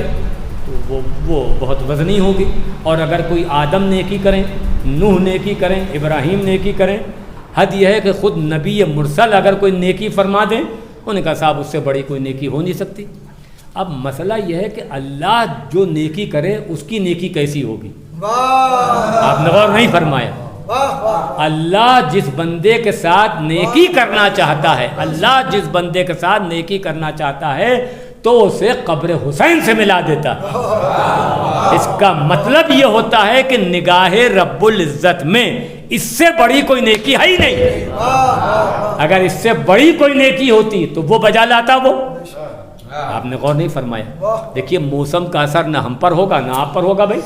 [SPEAKER 1] تو وہ بہت وزنی ہوگی. اور اگر کوئی آدم نیکی کریں، نوح نیکی کریں، ابراہیم نیکی کریں، حد یہ ہے کہ خود نبی مرسل اگر کوئی نیکی فرما دیں، انہوں نے کہا صاحب اس سے بڑی کوئی نیکی ہو نہیں سکتی. اب مسئلہ یہ ہے کہ اللہ جو نیکی کرے اس کی نیکی کیسی ہوگی؟ آپ نے غور نہیں فرمایا. اللہ جس بندے کے ساتھ نیکی کرنا چاہتا ہے، اللہ جس بندے کے ساتھ نیکی کرنا چاہتا ہے تو اسے قبر حسین سے ملا دیتا. اس کا مطلب یہ ہوتا ہے کہ نگاہ رب العزت میں اس سے بڑی کوئی نیکی ہے ہی نہیں. اگر اس سے بڑی کوئی نیکی ہوتی تو وہ بجا لاتا. وہ آپ نے غور نہیں فرمایا. دیکھیے موسم کا اثر نہ ہم پر ہوگا نہ آپ پر ہوگا. بھائی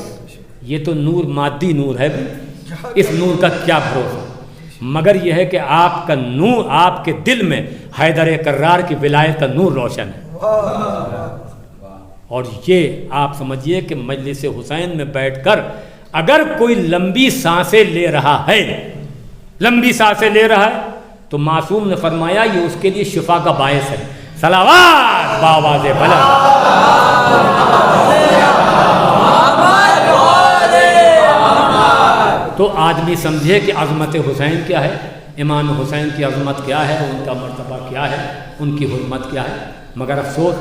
[SPEAKER 1] یہ تو نور مادی نور ہے، اس نور کا کیا بھروسہ. مگر یہ ہے کہ آپ کا نور، آپ کے دل میں حیدر کرار کی ولایت کا نور روشن ہے. اور یہ آپ سمجھیے کہ مجلس حسین میں بیٹھ کر اگر کوئی لمبی سانسیں لے رہا ہے، لمبی سانسیں لے رہا ہے، تو معصوم نے فرمایا یہ اس کے لیے شفا کا باعث ہے. صلوات بآواز بلند. تو آدمی سمجھے کہ عظمت حسین کیا ہے. امام حسین کی عظمت کیا ہے، ان کا مرتبہ کیا ہے، ان کی حرمت کیا ہے، مگر افسوس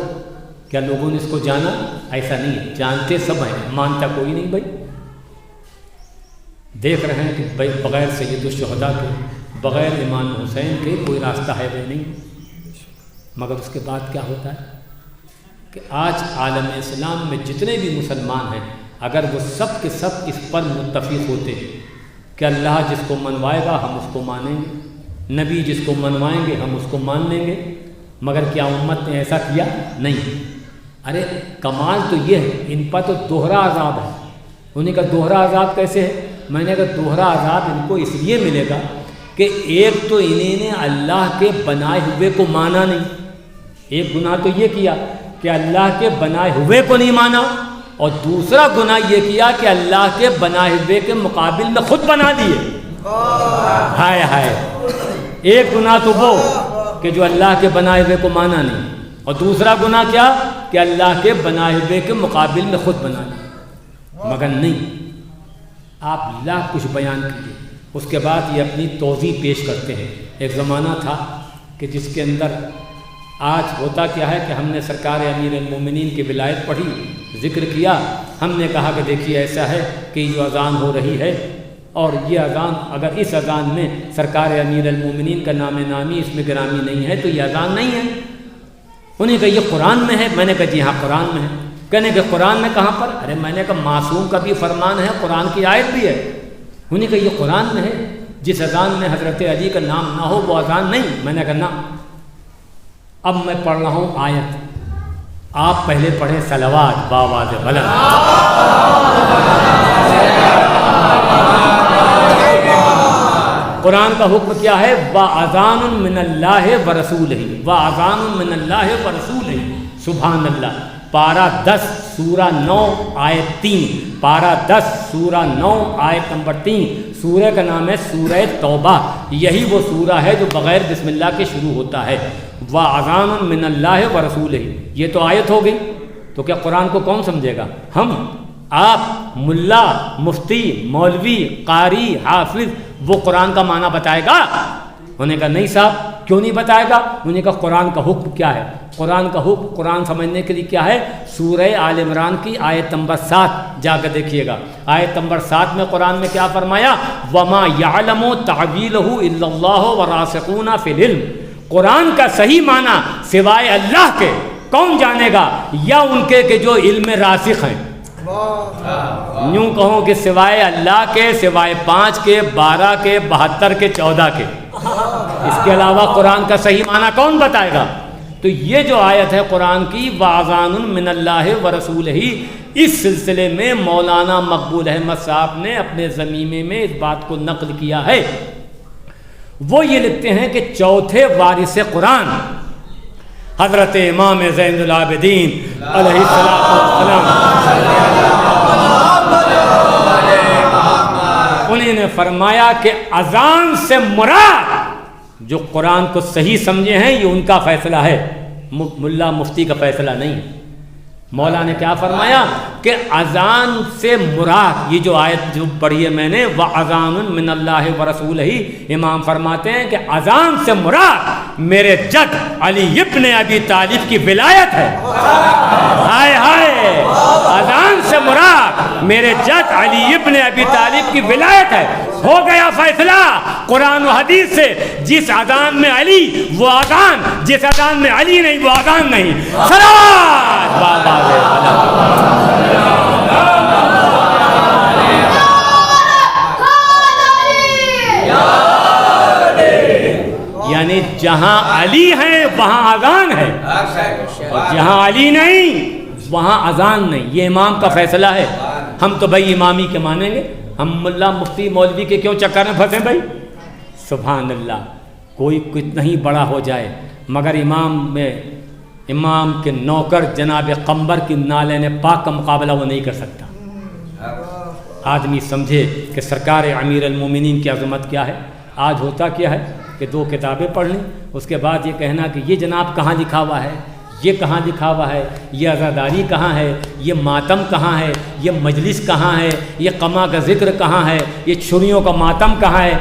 [SPEAKER 1] کیا لوگوں نے اس کو جانا؟ ایسا نہیں ہے، جانتے سب ہیں، مانتا کوئی نہیں بھائی۔ دیکھ رہے ہیں کہ بھائی بغیر سید الشہداء کے، بغیر امام حسین کے کوئی راستہ ہے وہ نہیں، مگر اس کے بعد کیا ہوتا ہے کہ آج عالم اسلام میں جتنے بھی مسلمان ہیں، اگر وہ سب کے سب اس پر متفق ہوتے کہ اللہ جس کو منوائے گا ہم اس کو مانیں گے، نبی جس کو منوائیں گے ہم اس کو مان لیں گے، مگر کیا امت نے ایسا کیا؟ نہیں۔ ارے کمال تو یہ ہے، ان پر تو دوہرا عذاب ہے۔ انہیں کا دوہرا عذاب کیسے ہے؟ میں نے کہا دوہرا عذاب ان کو اس لیے ملے گا کہ ایک تو انہیں نے اللہ کے بنائے ہوئے کو مانا نہیں، ایک گناہ تو یہ کیا کہ اللہ کے بنائے ہوئے کو نہیں مانا، اور دوسرا گناہ یہ کیا کہ اللہ کے بنائے ہوئے کے مقابل میں خود بنا دیے۔ ہائے ہائے، ایک گناہ تو وہ کہ جو اللہ کے بنائے ہوئے کو مانا نہیں، اور دوسرا گناہ کیا کہ اللہ کے بنائے ہوئے کے مقابل میں خود بنا لیا۔ مگر نہیں، آپ لاکھ کچھ بیان کیے، اس کے بعد یہ اپنی توضیح پیش کرتے ہیں۔ ایک زمانہ تھا کہ جس کے اندر آج ہوتا کیا ہے کہ ہم نے سرکار امیر المومنین کی ولایت پڑھی، ذکر کیا، ہم نے کہا کہ دیکھیے ایسا ہے کہ یہ جو اذان ہو رہی ہے، اور یہ اذان اگر اس اذان میں سرکار امیر المومنین کا نام نامی اس میں گرامی نہیں ہے تو یہ اذان نہیں ہے۔ انہیں کہا یہ قرآن میں ہے، میں نے کہا جی ہاں قرآن میں ہے۔ کہنے کہ قرآن میں کہاں پر؟ ارے میں نے کہا معصوم کا بھی فرمان ہے، قرآن کی آیت بھی ہے۔ انہیں کہا یہ قرآن میں ہے، جس اذان میں حضرت علی کا نام نہ ہو وہ اذان نہیں۔ میں نے کہا نہ، اب میں پڑھ رہا ہوں آیت، آپ پہلے پڑھیں صلوات باواز بلند۔ قرآن کا حکم کیا ہے؟ وَأَذَانٌ مِّنَ اللَّهِ وَرَسُولِهِ، وَأَذَانٌ مِّنَ اللَّهِ وَرَسُولِهِ، سبحان اللہ۔ پارہ 10 سورہ 9 آیت 3، پارہ 10 سورہ 9 آیت نمبر 3۔ سورہ کا نام ہے سورہ توبہ، یہی وہ سورہ ہے جو بغیر بسم اللہ کے شروع ہوتا ہے۔ وَأَذَانٌ مِّنَ اللَّهِ وَرَسُولِهِ، یہ تو آیت ہو گئی، تو کیا قرآن کو کون سمجھے گا؟ ہم، آپ، ملا، مفتی، مولوی، قاری، حافظ، وہ قرآن کا معنی بتائے گا؟ انہوں نے کہا نہیں صاحب، کیوں نہیں بتائے گا؟ انہوں نے کہا قرآن کا حکم کیا ہے؟ قرآن کا حکم، قرآن سمجھنے کے لیے کیا ہے؟ سورہ آل عمران کی آیت نمبر 7 جا کر دیکھیے گا۔ آیت نمبر 7 میں قرآن میں کیا فرمایا؟ وَمَا يَعْلَمُ تَعْوِيلَهُ إِلَّا اللَّهُ وَرَاسِخُونَ فِي الْعِلْمِ، قرآن کا صحیح معنی سوائے اللہ کے کون جانے گا؟ یا ان کے کہ جو علم میں راسخ ہیں۔ یوں کہوں کہ سوائے اللہ کے، سوائے 5 کے، 12 کے، 72 کے، 14 کے، اس کے علاوہ قرآن کا صحیح معنی کون بتائے گا؟ تو یہ جو آیت ہے قرآن کی وَأَذَانٌ مِّنَ اللَّهِ وَرَسُولِهِ، اس سلسلے میں مولانا مقبول احمد صاحب نے اپنے ضمیمے میں اس بات کو نقل کیا ہے۔ وہ یہ لکھتے ہیں کہ چوتھے وارث قرآن حضرت امام زین العابدین علیہ السلام، انہیں نے فرمایا کہ اذان سے مراد جو قرآن کو صحیح سمجھے ہیں یہ ان کا فیصلہ ہے، ملا مفتی کا فیصلہ نہیں۔ مولا نے کیا فرمایا کہ اذان سے مراد، یہ جو آیت جو پڑھی ہے میں نے، وَأَذَانٌ مِّنَ اللَّهِ وَرَسُولِهِ، امام فرماتے ہیں کہ اذان سے مراد میرے جد علی ابن ابی طالب کی ولایت ہے۔ ہائے ہائے، اذان سے مراد میرے جد علی ابن ابی طالب کی ولایت ہے۔ ہو گیا فیصلہ قرآن و حدیث سے، جس اذان میں علی وہ اذان، جس اذان میں علی نہیں وہ اذان نہیں۔ صلوات بابا، یعنی جہاں علی ہے وہاں اذان ہے، اور جہاں علی نہیں وہاں اذان نہیں۔ یہ امام کا فیصلہ ہے۔ ہم تو بھائی امامی کے مانیں گے، ہم ملا مفتی مولوی کے کیوں چکر میں پھنسے بھائی؟ سبحان اللہ، کوئی کتنا ہی بڑا ہو جائے مگر امام کے نوکر جناب قمبر کی نالین پاک کا مقابلہ وہ نہیں کر سکتا۔ آدمی سمجھے کہ سرکار امیر المومنین کی عظمت کیا ہے۔ آج ہوتا کیا ہے کہ 2 کتابیں پڑھ لیں، اس کے بعد یہ کہنا کہ یہ جناب کہاں لکھا ہوا ہے، یہ کہاں لکھا ہوا ہے، یہ عزاداری کہاں ہے، یہ ماتم کہاں ہے، یہ مجلس کہاں ہے، یہ قما کا ذکر کہاں ہے، یہ چھریوں کا ماتم کہاں ہے۔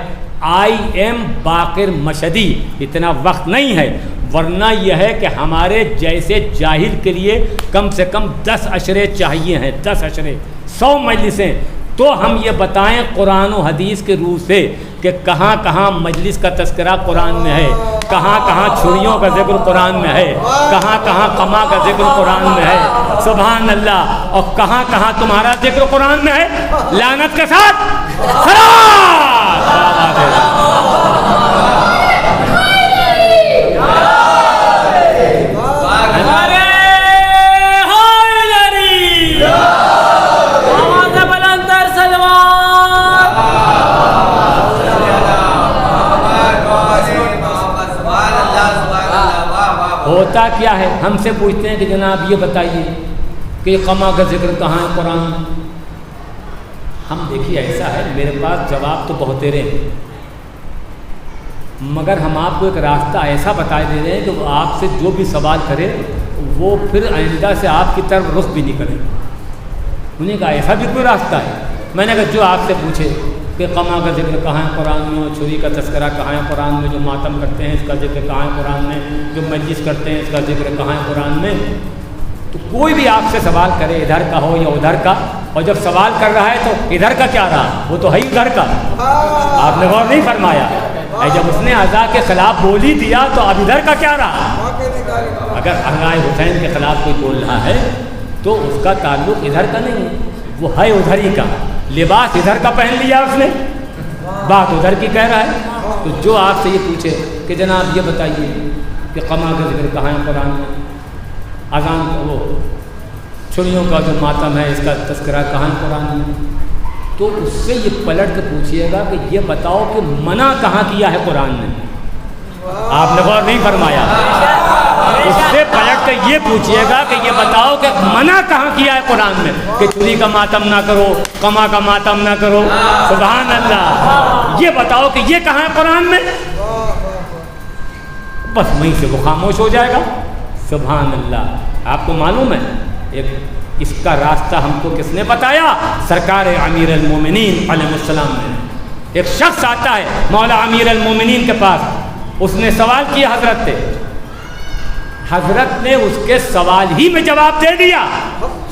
[SPEAKER 1] آئی ایم باقر مشدی، اتنا وقت نہیں ہے، ورنہ یہ ہے کہ ہمارے جیسے جاہل کے لیے کم سے کم 10 عشرے چاہیے ہیں، 10 عشرے، 100 مجلسیں، تو ہم یہ بتائیں قرآن و حدیث کے روح سے کہ کہاں کہاں مجلس کا تذکرہ قرآن میں ہے، کہاں کہاں چھریوں کا ذکر قرآن میں ہے، کہاں کہاں قما کا ذکر قرآن میں ہے، سبحان اللہ، اور کہاں کہاں تمہارا ذکر قرآن میں ہے، لعنت کے ساتھ ہوتا کیا ہے، ہم سے پوچھتے ہیں کہ جناب یہ بتائیے کہ قما کا ذکر کہاں ہے قرآن میں؟ ہم دیکھیے ایسا ہے، میرے پاس جواب تو بہت تیرے ہیں، مگر ہم آپ کو ایک راستہ ایسا بتا دے رہے ہیں کہ وہ آپ سے جو بھی سوال کرے وہ پھر آئندہ سے آپ کی طرف رخ بھی نہیں کرے۔ انہیں کہا ایسا بھی کوئی راستہ ہے؟ میں نے کہا جو آپ سے پوچھے کہ قما کا ذکر کہاں ہے قرآن میں، چھری کا تذکرہ کہاں ہے قرآن میں، جو ماتم کرتے ہیں اس کا ذکر کہاں ہے قرآن میں، جو مجلس کرتے ہیں اس کا ذکر کہاں ہے قرآن میں، تو کوئی بھی آپ سے سوال کرے ادھر کا ہو یا ادھر کا، اور جب سوال کر رہا ہے تو ادھر کا کیا رہا، وہ تو ہے ہی ادھر کا، آپ نے غور نہیں فرمایا، جب اس نے اعضاء کے خلاف بول ہی دیا تو اب ادھر کا کیا رہا؟ اگر اعضائے حسین کے خلاف کوئی بول رہا ہے تو اس کا تعلق ادھر کا نہیں ہے، وہ ہے ادھر ہی کا، لباس ادھر کا پہن لیا اس نے، بات ادھر کی کہہ رہا ہے۔ تو جو آپ سے یہ پوچھے کہ جناب یہ بتائیے کہ قما کا ذکر کہاں ہے قرآن میں، اذان وہ چھریوں کا جو ماتم ہے اس کا تذکرہ کہاں ہے قرآن میں، تو اس سے یہ پلٹ کے پوچھیے گا کہ یہ بتاؤ کہ منع کہاں کیا ہے قرآن نے، آپ نے غور نہیں فرمایا، اس سے پلٹ کے یہ پوچھیے گا کہ یہ بتاؤ کہ منع کہاں کیا ہے قرآن میں کہ چوری کا ماتم نہ کرو، قما کا ماتم نہ کرو، سبحان اللہ، یہ بتاؤ کہ یہ کہاں ہے قرآن میں، بس وہیں سے وہ خاموش ہو جائے گا۔ سبحان اللہ، آپ کو معلوم ہے ایک اس کا راستہ ہم کو کس نے بتایا؟ سرکار امیر المومنین علیہ السلام نے۔ ایک شخص آتا ہے مولا امیر المومنین کے پاس، اس نے سوال کیا حضرت سے، حضرت نے اس کے سوال ہی میں جواب دے دیا،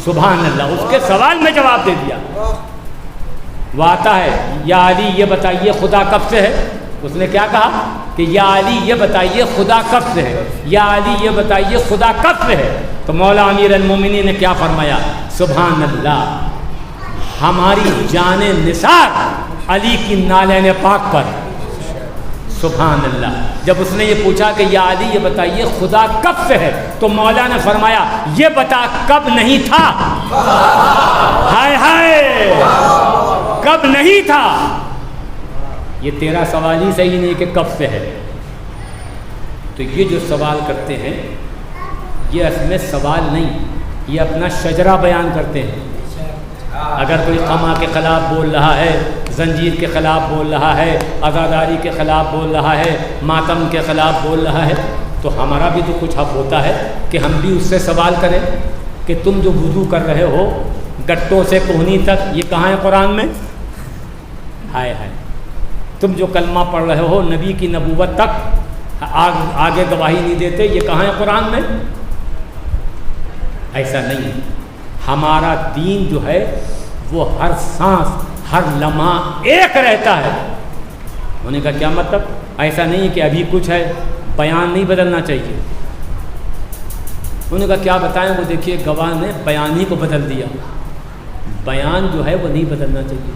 [SPEAKER 1] سبحان اللہ، اس کے سوال میں جواب دے دیا۔ وہ آتا ہے، یا علی یہ بتائیے خدا کب سے ہے؟ اس نے کیا کہا کہ یا علی یہ بتائیے خدا کب سے ہے، یا علی یہ بتائیے خدا کب سے ہے؟ تو مولا امیر المومنین نے کیا فرمایا؟ سبحان اللہ، ہماری جان نثار علی کی نالین پاک پر، سبحان اللہ۔ جب اس نے یہ پوچھا کہ یا علی یہ بتائیے خدا کب سے ہے، تو مولا نے فرمایا یہ بتا کب نہیں تھا، ہائے ہائے کب نہیں تھا، یہ تیرا سوال ہی صحیح نہیں کہ کب سے ہے۔ تو یہ جو سوال کرتے ہیں یہ اصل میں سوال نہیں، یہ اپنا شجرہ بیان کرتے ہیں۔ اگر کوئی قما کے خلاف بول رہا ہے، زنجیر کے خلاف بول رہا ہے، عزاداری کے خلاف بول رہا ہے، ماتم کے خلاف بول رہا ہے، تو ہمارا بھی تو کچھ حق ہوتا ہے کہ ہم بھی اس سے سوال کریں کہ تم جو وضو کر رہے ہو گٹوں سے کوہنی تک، یہ کہاں ہے قرآن میں؟ ہائے ہائے، تم جو کلمہ پڑھ رہے ہو نبی کی نبوت تک آگے گواہی نہیں دیتے، یہ کہاں ہے قرآن میں؟ ایسا نہیں ہے، ہمارا دین جو ہے وہ ہر سانس ہر لمحہ ایک رہتا ہے۔ ہونے کا کیا مطلب؟ ایسا نہیں کہ ابھی کچھ ہے، بیان نہیں بدلنا چاہیے۔ انہوں نے کہا کیا بتائیں؟ وہ دیکھیے گواہ نے بیان ہی کو بدل دیا، بیان جو ہے وہ نہیں بدلنا چاہیے۔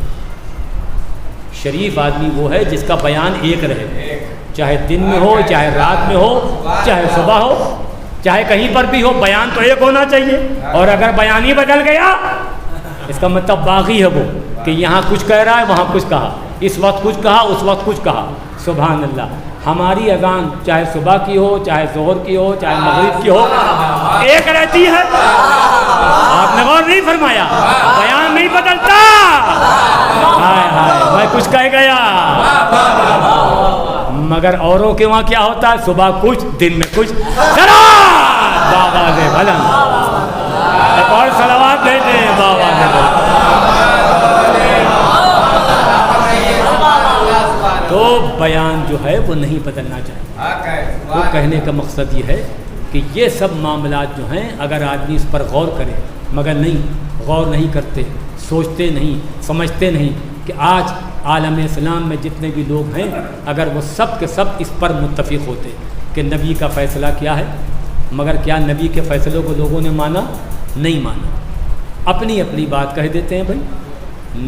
[SPEAKER 1] شریف آدمی وہ ہے جس کا بیان ایک رہے، چاہے دن میں ہو، چاہے رات میں ہو، چاہے صبح ہو، چاہے کہیں پر بھی ہو، بیان تو ایک ہونا چاہیے۔ اور اگر بیان ہی بدل گیا اس کا مطلب باغی ہے وہ، کہ یہاں کچھ کہہ رہا ہے وہاں کچھ کہا، اس وقت کچھ کہا اس وقت کچھ کہا، سبحان اللہ۔ ہماری اذان چاہے صبح کی ہو، چاہے ظہر کی ہو، چاہے مغرب کی ہو، ایک رہتی ہے۔ آپ نے غور نہیں فرمایا، بیان نہیں بدلتا۔ ہائے ہائے میں کچھ کہہ گیا، مگر اوروں کے وہاں کیا ہوتا ہے؟ صبح کچھ، دن میں کچھ۔ بابا دے بلند، ایک اور صلوات دیتے ہیں بابا دے بلند۔ تو وہ نہیں بدلنا چاہیے۔ وہ کہنے کا مقصد یہ ہے کہ یہ سب معاملات جو ہیں اگر آدمی اس پر غور کرے، مگر نہیں غور نہیں کرتے، سوچتے نہیں، سمجھتے نہیں کہ آج عالم اسلام میں جتنے بھی لوگ ہیں اگر وہ سب کے سب اس پر متفق ہوتے کہ نبی کا فیصلہ کیا ہے، مگر کیا نبی کے فیصلوں کو لوگوں نے مانا؟ نہیں مانا، اپنی اپنی بات کہہ دیتے ہیں بھائی،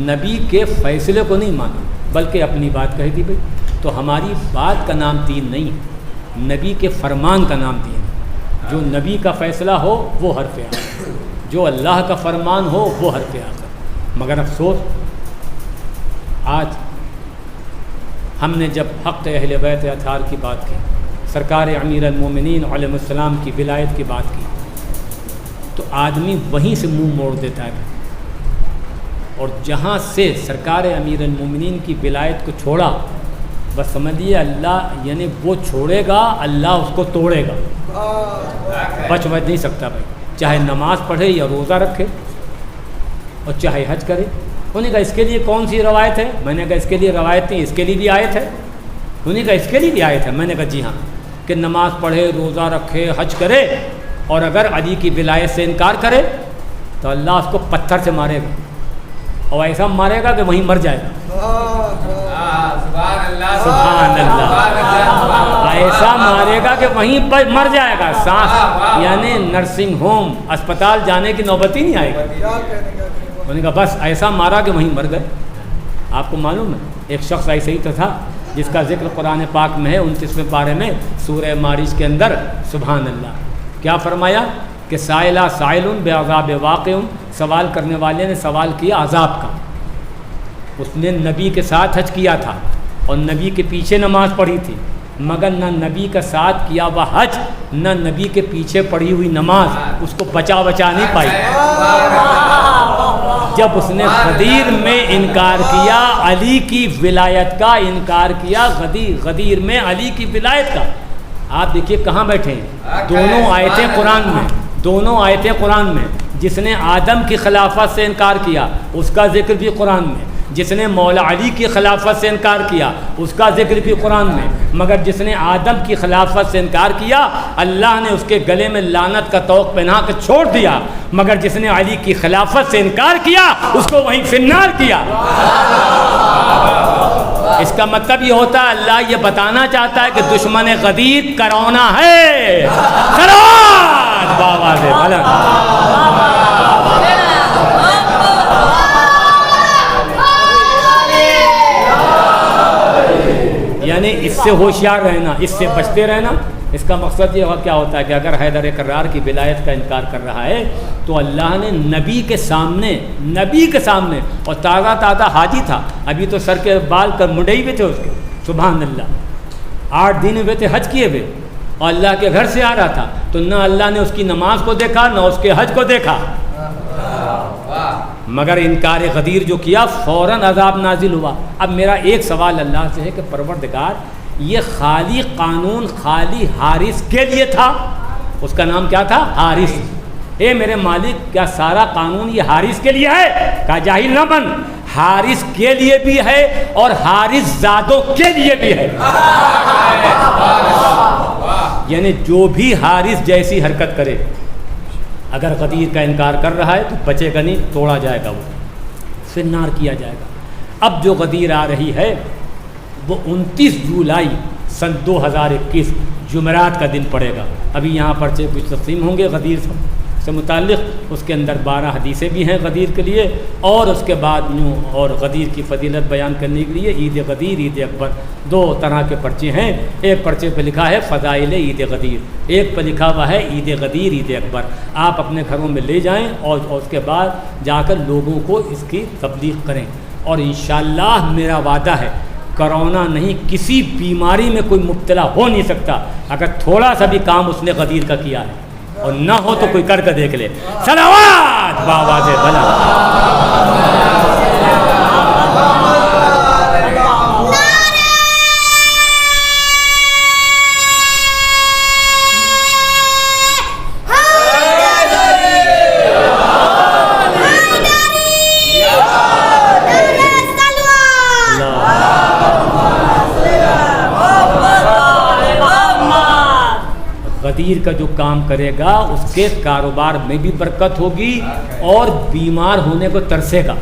[SPEAKER 1] نبی کے فیصلے کو نہیں مانا بلکہ اپنی بات کہہ دی بھائی۔ تو ہماری بات کا نام دین نہیں ہے، نبی کے فرمان کا نام دین ہے۔ جو نبی کا فیصلہ ہو وہ حرف آخر، جو اللہ کا فرمان ہو وہ حرف آخر۔ مگر افسوس آج ہم نے جب حق اہل بیت اطہار کی بات کی، سرکار امیر المومنین علیہ السلام کی ولایت کی بات کی، تو آدمی وہیں سے منہ موڑ دیتا ہے، اور جہاں سے سرکار امیر المومنین کی ولایت کو چھوڑا بس سمجھیے اللہ یعنی وہ چھوڑے گا، اللہ اس کو توڑے گا، بچ نہیں سکتا بھائی، چاہے نماز پڑھے یا روزہ رکھے اور چاہے حج کرے۔ انہوں نے کہا اس کے لیے کون سی روایت ہے؟ میں نے کہا اس کے لیے روایت نہیں، اس کے لیے بھی آیت ہے۔ انہوں نے کہا اس کے لیے بھی آیت ہے؟ میں نے کہا جی ہاں، کہ نماز پڑھے، روزہ رکھے، حج کرے، اور اگر علی کی ولایت سے انکار کرے تو اللہ اس کو پتھر سے مارے گا، اور ایسا مارے گا کہ وہیں مر جائے گا۔ سبحان اللہ، ایسا مارے گا کہ وہیں پر مر جائے گا، سانس یعنی نرسنگ ہوم اسپتال جانے کی نوبت ہی نہیں آئے گی۔ انہوں نے کہا بس ایسا مارا کہ وہیں مر گئے۔ آپ کو معلوم ہے ایک شخص ایسے ہی تو تھا جس کا ذکر قرآن پاک میں ہے 29ویں پارے میں سورہ معارج کے اندر، سبحان اللہ، کیا فرمایا کہ سائلہ سائل بعذاب واقع، سوال کرنے والے نے سوال کیا عذاب کا۔ اس نے نبی کے ساتھ حج کیا تھا اور نبی کے پیچھے نماز پڑھی تھی، مگر نہ نبی کا ساتھ کیا وہ حج نہ نبی کے پیچھے پڑھی ہوئی نماز اس کو بچا نہیں پائی۔ جب اس نے غدیر میں انکار کیا، علی کی ولایت کا انکار کیا، غدیر میں علی کی ولایت کا، آپ دیکھیے کہاں بیٹھے ہیں، دونوں آیتیں قرآن میں، جس نے آدم کی خلافت سے انکار کیا اس کا ذکر بھی قرآن میں، جس نے مولا علی کی خلافت سے انکار کیا اس کا ذکر بھی قرآن میں، مگر جس نے آدم کی خلافت سے انکار کیا اللہ نے اس کے گلے میں لعنت کا طوق پہنا کے چھوڑ دیا، مگر جس نے علی کی خلافت سے انکار کیا اس کو وہیں فنار کیا۔ اس کا مطلب یہ ہوتا ہے اللہ یہ بتانا چاہتا ہے کہ دشمن غدیر کرونا ہے۔ بابا سے یعنی اس سے ہوشیار رہنا، اس سے بچتے رہنا۔ اس کا مقصد یہ کیا ہوتا ہے کہ اگر حیدر کرار کی ولایت کا انکار کر رہا ہے تو اللہ نے نبی کے سامنے اور تازہ حاجی تھا، ابھی تو سر کے بال کر منڈے ہوئے تھے اس کے، سبحان اللہ، 8 دن ہوئے تھے حج کیے ہوئے، اور اللہ کے گھر سے آ رہا تھا، تو نہ اللہ نے اس کی نماز کو دیکھا نہ اس کے حج کو دیکھا، مگر انکار غدیر جو کیا فوراً عذاب نازل ہوا۔ اب میرا ایک سوال اللہ سے ہے کہ پروردگار یہ خالی قانون خالی حارث کے لیے تھا، اس کا نام کیا تھا؟ حارث۔ اے میرے مالک کیا سارا قانون یہ حارث کے لیے ہے؟ کہا جاہل نہ بن، حارث کے لیے بھی ہے اور حارث زادوں کے لیے بھی ہے، یعنی جو بھی حارث جیسی حرکت کرے اگر غدیر کا انکار کر رہا ہے تو بچے گا نہیں، توڑا جائے گا، وہ فنار کیا جائے گا۔ اب جو غدیر آ رہی ہے وہ 29 جولائی سن 2021 جمعرات کا دن پڑے گا۔ ابھی یہاں پرچے کچھ تقسیم ہوں گے غدیر سے متعلق، اس کے اندر 12 حدیثیں بھی ہیں غدیر کے لیے، اور اس کے بعد اور غدیر کی فضیلت بیان کرنے کے لیے عید غدیر، عید اکبر، 2 طرح کے پرچے ہیں۔ ایک پرچے پہ لکھا ہے فضائل عید غدیر، ایک پہ لکھا ہوا ہے عید غدیر، عید اکبر۔ آپ اپنے گھروں میں لے جائیں اور اس کے بعد جا کر لوگوں کو اس کی تبلیغ کریں، اور انشاءاللہ میرا وعدہ ہے کرونا نہیں کسی بیماری میں کوئی مبتلا ہو نہیں سکتا اگر تھوڑا سا بھی کام اس نے غدیر کا کیا ہے، اور نہ ہو تو کوئی کر کے دیکھ لے۔ صلوات بابا سے بھلا۔ غدیر کا جو کام کرے گا اس کے کاروبار میں بھی برکت ہوگی اور بیمار ہونے کو ترسے گا.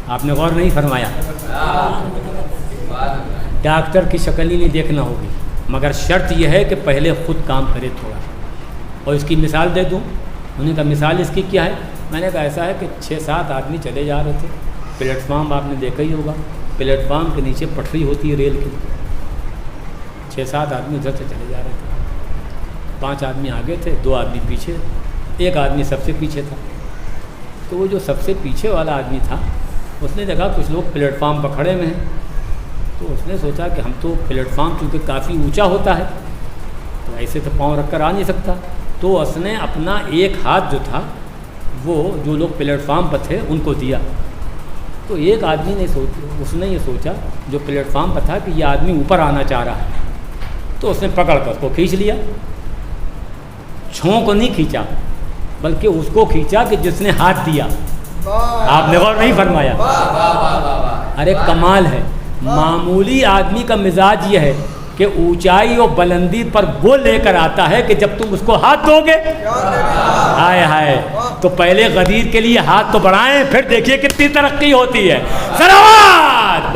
[SPEAKER 1] آپ نے غور نہیں فرمایا. ڈاکٹر کی شکل ہی نہیں دیکھنا ہوگی، مگر شرط یہ ہے کہ پہلے خود کام کرے تھوڑا. اور اس کی مثال دے دوں. انہوں نے کہا مثال اس کی کیا ہے؟ میں نے کہا ایسا ہے کہ 6-7 آدمی چلے جا رہے تھے. پلیٹ فارم آپ نے دیکھا ہی ہوگا، پلیٹ فارم کے نیچے پٹری ہوتی ہے ریل کی. 6-7 آدمی ادھر سے چلے جا رہے تھے. 5 آدمی آگے تھے، 2 آدمی پیچھے، ایک آدمی سب سے پیچھے تھا. تو وہ جو سب سے پیچھے والا آدمی تھا اس نے دیکھا کچھ لوگ پلیٹ فارم پر کھڑے ہوئے ہیں. تو اس نے سوچا کہ ہم تو پلیٹ فارم چونکہ کافی اونچا ہوتا ہے تو ایسے تو پاؤں رکھ کر آ نہیں سکتا. تو اس نے اپنا ایک ہاتھ جو تھا وہ جو لوگ پلیٹ فارم پر تھے ان کو دیا. تو ایک آدمی نے اس نے یہ سوچا جو پلیٹ فارم پر تھا کہ یہ آدمی اوپر آنا چاہ رہا ہے. تو اس نے پکڑ کر اس کو کھینچ لیا. چھوں کو نہیں کھینچا بلکہ اس کو کھینچا کہ جس نے ہاتھ دیا. آپ نے غور نہیں فرمایا. ارے کمال ہے. معمولی آدمی کا مزاج یہ ہے کہ اونچائی اور بلندی پر وہ لے کر آتا ہے کہ جب تم اس کو ہاتھ دو گے. ہائے ہائے. تو پہلے غدیر کے لیے ہاتھ تو بڑھائیں، پھر دیکھیے کتنی ترقی ہوتی ہے. صلوات.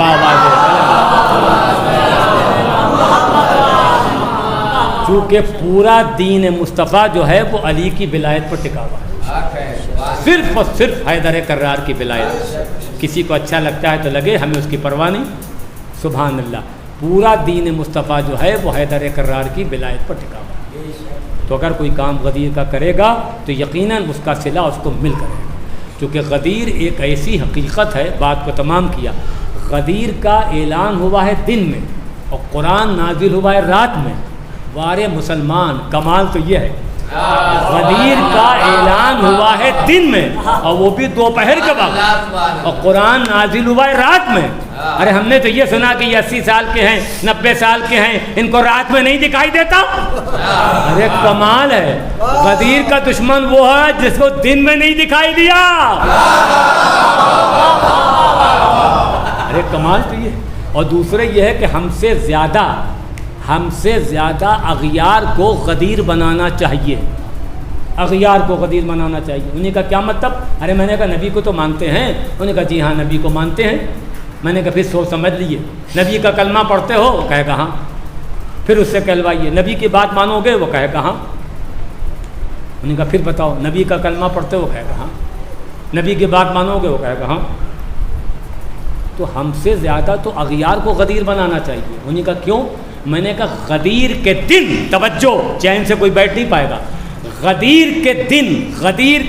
[SPEAKER 1] چونکہ پورا دین مصطفیٰ جو ہے وہ علی کی ولایت پر ٹکا ہوا ہے. صرف اور صرف حیدر کرار کی ولایت. کسی کو اچھا لگتا ہے تو لگے، ہمیں اس کی پرواہ نہیں. سبحان اللہ. پورا دین مصطفیٰ جو ہے وہ حیدر کرار کی ولایت پر ٹکا ہوا ہے. تو اگر کوئی کام غدیر کا کرے گا تو یقیناً اس کا صلہ اس کو مل کرے گا. چونکہ غدیر ایک ایسی حقیقت ہے. بات کو تمام کیا. غدیر کا اعلان ہوا ہے دن میں اور قرآن نازل ہوا ہے رات میں. وارے مسلمان، کمال تو یہ ہے غدیر کا اعلان ہوا ہے دن میں اور وہ بھی دوپہر کے وقت، اور قرآن نازل ہوا ہے رات میں. ارے ہم نے تو یہ سنا کہ یہ 80 سال کے ہیں، 90 سال کے ہیں، ان کو رات میں نہیں دکھائی دیتا. ارے کمال ہے. غدیر کا دشمن وہ ہے جس کو دن میں نہیں دکھائی دیا. ارے کمال تو یہ. اور دوسرے یہ ہے کہ ہم سے زیادہ اغیار کو غدیر بنانا چاہیے. اغیار کو غدیر بنانا چاہیے. انہیں کا کیا مطلب؟ ارے میں نے کہا نبی کو تو مانتے ہیں. انہوں نے کہا جی ہاں نبی کو مانتے ہیں. میں نے کہا پھر سوچ سمجھ لیے. نبی کا کلمہ پڑھتے ہو؟ وہ کہے گا ہاں. پھر اس سے کہلوائیے نبی کی بات مانو گے؟ وہ کہے گا ہاں. انہوں نے کہا پھر بتاؤ نبی کا کلمہ پڑھتے ہو؟ وہ کہے گا ہاں. نبی کی بات مانو گے؟ وہ کہے گا ہاں. تو ہم سے زیادہ تو اغیار کو غدیر بنانا چاہیے. انہیں کا کیوں؟ میں نے کہا غدیر کے دن، توجہ چین سے کوئی بیٹھ نہیں پائے گا. غدیر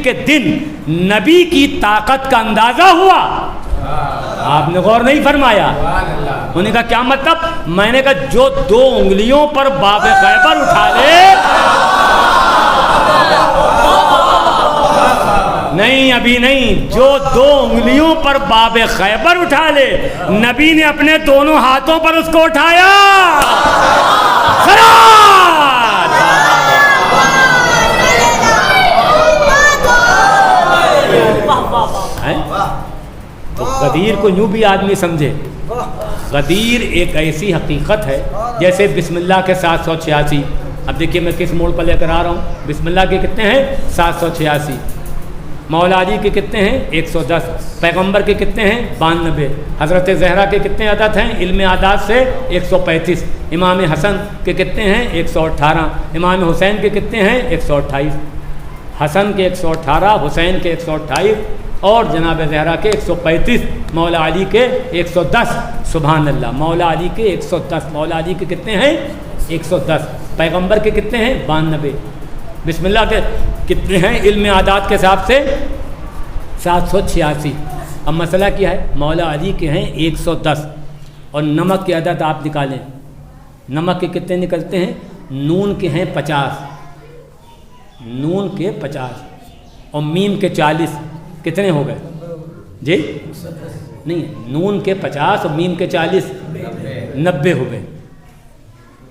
[SPEAKER 1] کے دن نبی کی طاقت کا اندازہ ہوا. آپ نے غور نہیں فرمایا. انہوں نے کہا کیا مطلب؟ میں نے کہا جو 2 انگلیوں پر باب خیبر اٹھا لے، نہیں ابھی نہیں، جو 2 انگلیوں پر باب خیبر اٹھا لے، نبی نے اپنے دونوں ہاتھوں پر اس کو اٹھایا. تو غدیر کو یوں بھی آدمی سمجھے. غدیر ایک ایسی حقیقت ہے جیسے بسم اللہ کے 786. اب دیکھیے میں کس موڑ پر لے کر آ رہا ہوں. بسم اللہ کے کتنے ہیں؟ 786. مولا علی کے کتنے ہیں؟ 110. پیغمبر کے کتنے ہیں؟ 92. حضرت زہرا کے کتنے عدد ہیں علم اعداد سے؟ 135. امام حسن کے کتنے ہیں؟ 118. امام حسین کے کتنے ہیں؟ 128. حسن کے 118، حسین کے 128 اور جناب زہرا کے 135. مولا علی کے 110. سبحان اللہ. مولا علی کے 110. مولا علی کے کتنے ہیں؟ 110. پیغمبر کے کتنے ہیں؟ 92. بسم اللہ کے کتنے ہیں علم اعداد کے حساب سے؟ 786. اب مسئلہ کیا ہے؟ مولا علی کے ہیں 110 اور نمک کے عدد آپ نکالیں. نمک کے کتنے نکلتے ہیں؟ نون کے ہیں 50. نون کے 50 اور میم کے 40. کتنے ہو گئے جی؟ نہیں، نون کے 50 اور میم کے 40 90 ہو گئے.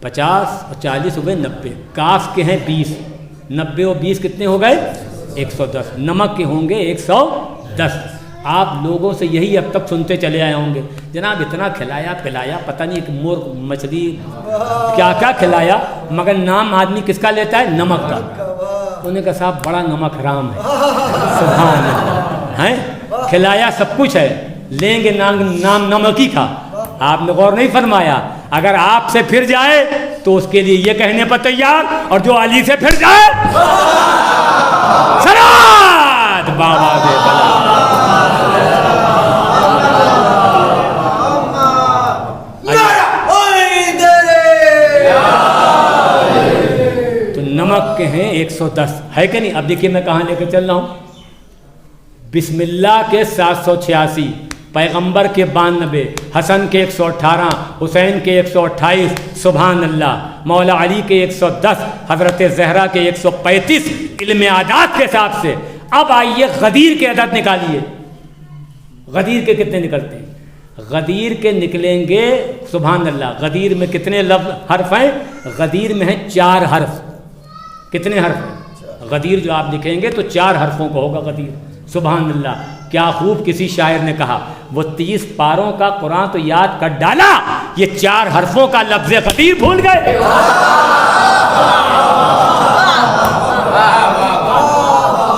[SPEAKER 1] 50 اور 40 ہو گئے 90. کاف کے ہیں 20. 90 اور 20 کتنے ہو گئے؟ 110. نمک کے ہوں گے 110. آپ لوگوں سے یہی اب تک سنتے چلے آئے ہوں گے، جناب اتنا کھلایا پلایا، پتہ نہیں ایک مرغ مچھلی کیا کیا کھلایا، مگر نام آدمی کس کا لیتا ہے؟ نمک کا۔ انہوں نے کہا صاحب بڑا نمک حرام ہے، سبحان اللہ، ہیں کھلایا سب کچھ ہے، لیں گے نام نمکی کا۔ آپ نے غور نہیں فرمایا، اگر آپ سے پھر جائے تو اس کے لیے یہ کہنے پر تیار، اور جو علی سے پھر جائے سلام بابا دے بلا۔ تو نمک کے ہیں 110 ہے کہ نہیں؟ اب دیکھیے میں کہاں لے کے چل رہا ہوں۔ بسم اللہ کے 786، پیغمبر کے 92، حسن کے 118، حسین کے 128، سبحان اللہ، مولا علی کے 110، حضرت زہرا کے 135 علم عدد کے حساب سے۔ اب آئیے غدیر کے عدد نکالیے، غدیر کے کتنے نکلتے ہیں؟ غدیر کے نکلیں گے، سبحان اللہ، غدیر میں کتنے لفظ حرف ہیں؟ غدیر میں ہیں 4 حرف۔ کتنے حرف ہیں؟ غدیر جو آپ لکھیں گے تو 4 حرفوں کا ہوگا غدیر، سبحان اللہ۔ کیا خوب کسی شاعر نے کہا، وہ 30 پاروں کا قرآن تو یاد کر ڈالا، یہ 4 حرفوں کا لفظ غدیر بھول گئے۔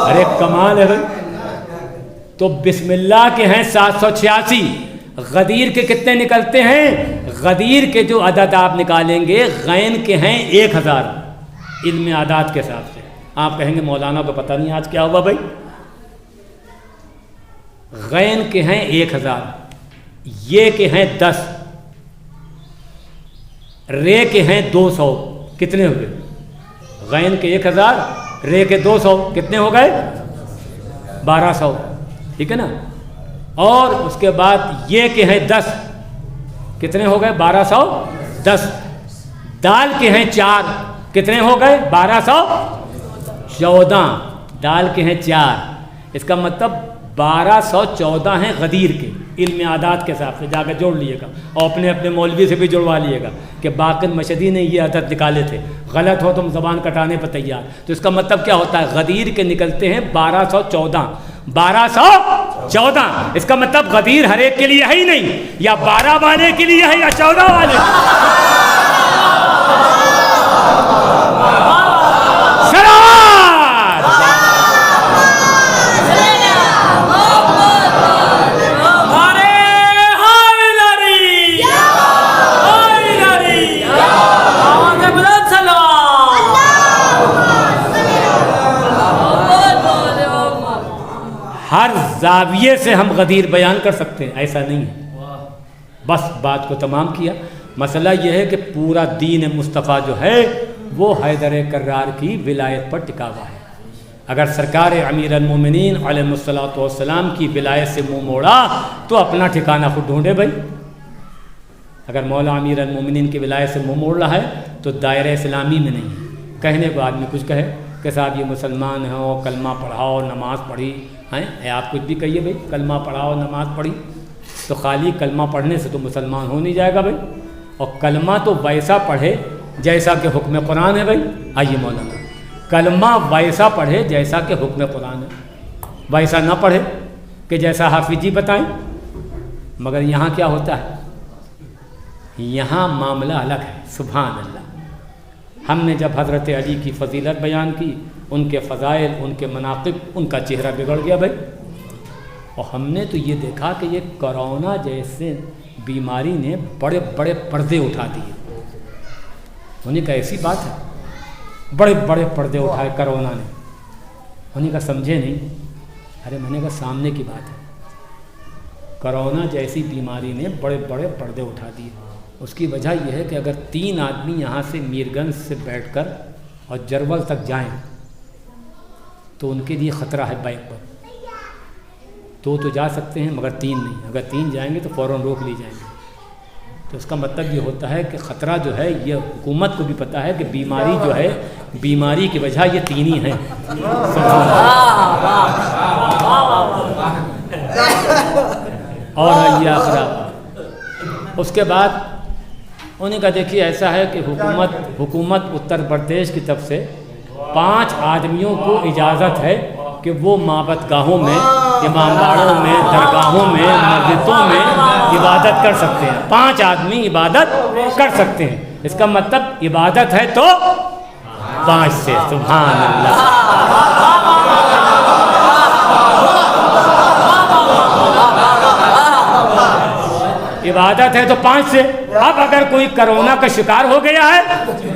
[SPEAKER 1] ارے کمال ہے بھائی۔ تو بسم اللہ کے ہیں 786، غدیر کے کتنے نکلتے ہیں؟ غدیر کے جو عدد آپ نکالیں گے، غین کے ہیں 1000 علم عدد کے حساب سے۔ آپ کہیں گے مولانا کو پتہ نہیں آج کیا ہوا بھائی۔ غین کے ہیں 1000، یہ کے ہیں 10، رے کے ہیں 200، کتنے ہو گئے؟ غین کے 1000، رے کے 200، کتنے ہو گئے؟ 1200، ٹھیک ہے نا؟ اور اس کے بعد یہ کے ہیں 10، کتنے ہو گئے؟ 1210۔ دال کے ہیں 4، کتنے ہو گئے؟ 1214۔ دال کے ہیں 4، اس کا مطلب 1214 ہیں غدیر کے علم عدد کے حساب سے۔ جا کے جوڑ لیے گا، اور اپنے اپنے مولوی سے بھی جڑوا لیے گا کہ باقر مشدی نے یہ عدد نکالے تھے، غلط ہو تم زبان کٹانے پر تیار۔ تو اس کا مطلب کیا ہوتا ہے؟ غدیر کے نکلتے ہیں 1214، 1214۔ اس کا مطلب غدیر ہر ایک کے لیے ہے ہی نہیں، یا 12 والے کے لیے ہے یا 14 والے۔ ہر زاویے سے ہم غدیر بیان کر سکتے ہیں، ایسا نہیں ہے۔ بس بات کو تمام کیا۔ مسئلہ یہ ہے کہ پورا دین مصطفیٰ جو ہے وہ حیدر کرار کی ولایت پر ٹکا ہوا ہے۔ اگر سرکار امیر المومنین علیہ الصلوۃ والسلام کی ولایت سے منہ موڑا تو اپنا ٹھکانہ خود ڈھونڈے بھائی۔ اگر مولا امیر المومنین کی ولایت سے منہ موڑ رہا ہے تو دائرہ اسلامی میں نہیں ہے۔ کہنے کو آدمی کچھ کہے کہ صاحب یہ مسلمان ہو، کلمہ پڑھاؤ، نماز پڑھی ہیں، آپ کچھ بھی کہیے بھائی، کلمہ پڑھاؤ نماز پڑھی، تو خالی کلمہ پڑھنے سے تو مسلمان ہو نہیں جائے گا بھائی۔ اور کلمہ تو ویسا پڑھے جیسا کہ حکم قرآن ہے بھائی۔ آئیے مولانا، کلمہ ویسا پڑھے جیسا کہ حکم قرآن ہے، ویسا نہ پڑھے کہ جیسا حافظ جی بتائیں۔ مگر یہاں کیا ہوتا ہے؟ یہاں معاملہ الگ ہے، سبحان اللہ۔ ہم نے جب حضرت علی کی فضیلت بیان کی، ان کے فضائل، ان کے مناقب، ان کا چہرہ بگڑ گیا بھائی۔ اور ہم نے تو یہ دیکھا کہ یہ کرونا جیسے بیماری نے بڑے بڑے پردے اٹھا دیے۔ انہیں کہا ایسی بات ہے، بڑے بڑے پردے اٹھائے کرونا نے۔ انہیں کہا سمجھے نہیں؟ ارے میں نے کہا سامنے کی بات ہے، کرونا جیسی بیماری نے بڑے بڑے پردے اٹھا دیے۔ اس کی وجہ یہ ہے کہ اگر 3 آدمی یہاں سے میرگنج سے بیٹھ کر اور جرول تک جائیں تو ان کے لیے خطرہ ہے بائک پر۔ تو جا سکتے ہیں مگر 3 نہیں، اگر 3 جائیں گے تو فوراً روک لی جائیں گے۔ تو اس کا مطلب یہ ہوتا ہے کہ خطرہ جو ہے یہ حکومت کو بھی پتہ ہے کہ بیماری جو ہے، بیماری کی وجہ یہ 3 ہی ہیں۔ اور آئیے آخرہ اس کے بعد انہیں کہا دیکھیے ایسا ہے کہ حکومت اتر پردیش کی طرف سے 5 آدمیوں کو اجازت ہے کہ وہ معبد گاہوں میں، امام باڑوں میں، درگاہوں میں، مسجدوں میں عبادت کر سکتے ہیں. 5 آدمی عبادت کر سکتے ہیں. اس کا مطلب عبادت ہے تو 5 سے. سبحان اللہ. عبادت ہے تو 5 سے. اب اگر کوئی کرونا کا شکار ہو گیا ہے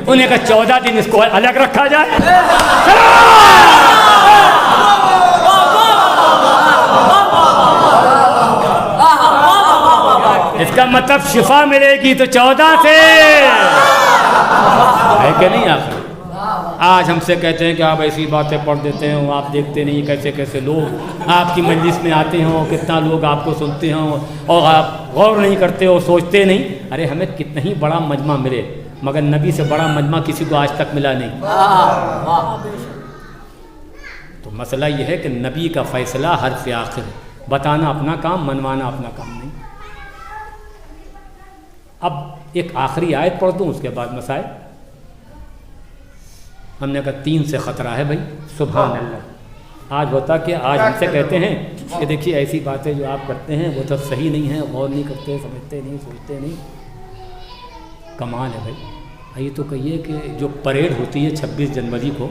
[SPEAKER 1] انہیں کا 14 دن اس کو الگ رکھا جائے. اس کا مطلب شفا ملے گی تو 14 سے ہے کہ نہیں. آخر آج ہم سے کہتے ہیں کہ آپ ایسی باتیں پڑھ دیتے ہیں، آپ دیکھتے نہیں کیسے کیسے لوگ آپ کی مجلس میں آتے ہوں، کتنا لوگ آپ کو سنتے ہوں اور آپ غور نہیں کرتے ہو، سوچتے نہیں. ارے ہمیں کتنا ہی بڑا مجمع ملے مگر نبی سے بڑا مجمع کسی کو آج تک ملا نہیں. تو مسئلہ یہ ہے کہ نبی کا فیصلہ ہر سے آخر ہے. بتانا اپنا کام، منوانا اپنا کام نہیں. اب ایک آخری آیت پڑھ دوں، اس کے بعد مسائل. ہم نے کہا 3 سے خطرہ ہے بھائی. سبحان اللہ. آج ہوتا کہ آج ہم سے کہتے ہیں کہ دیکھیے ایسی باتیں جو آپ کرتے ہیں وہ تو صحیح نہیں ہیں، غور نہیں کرتے، سمجھتے نہیں، سوچتے نہیں. کمال ہے بھائی. یہ تو کہیے کہ جو پریڈ ہوتی ہے 26 جنوری کو،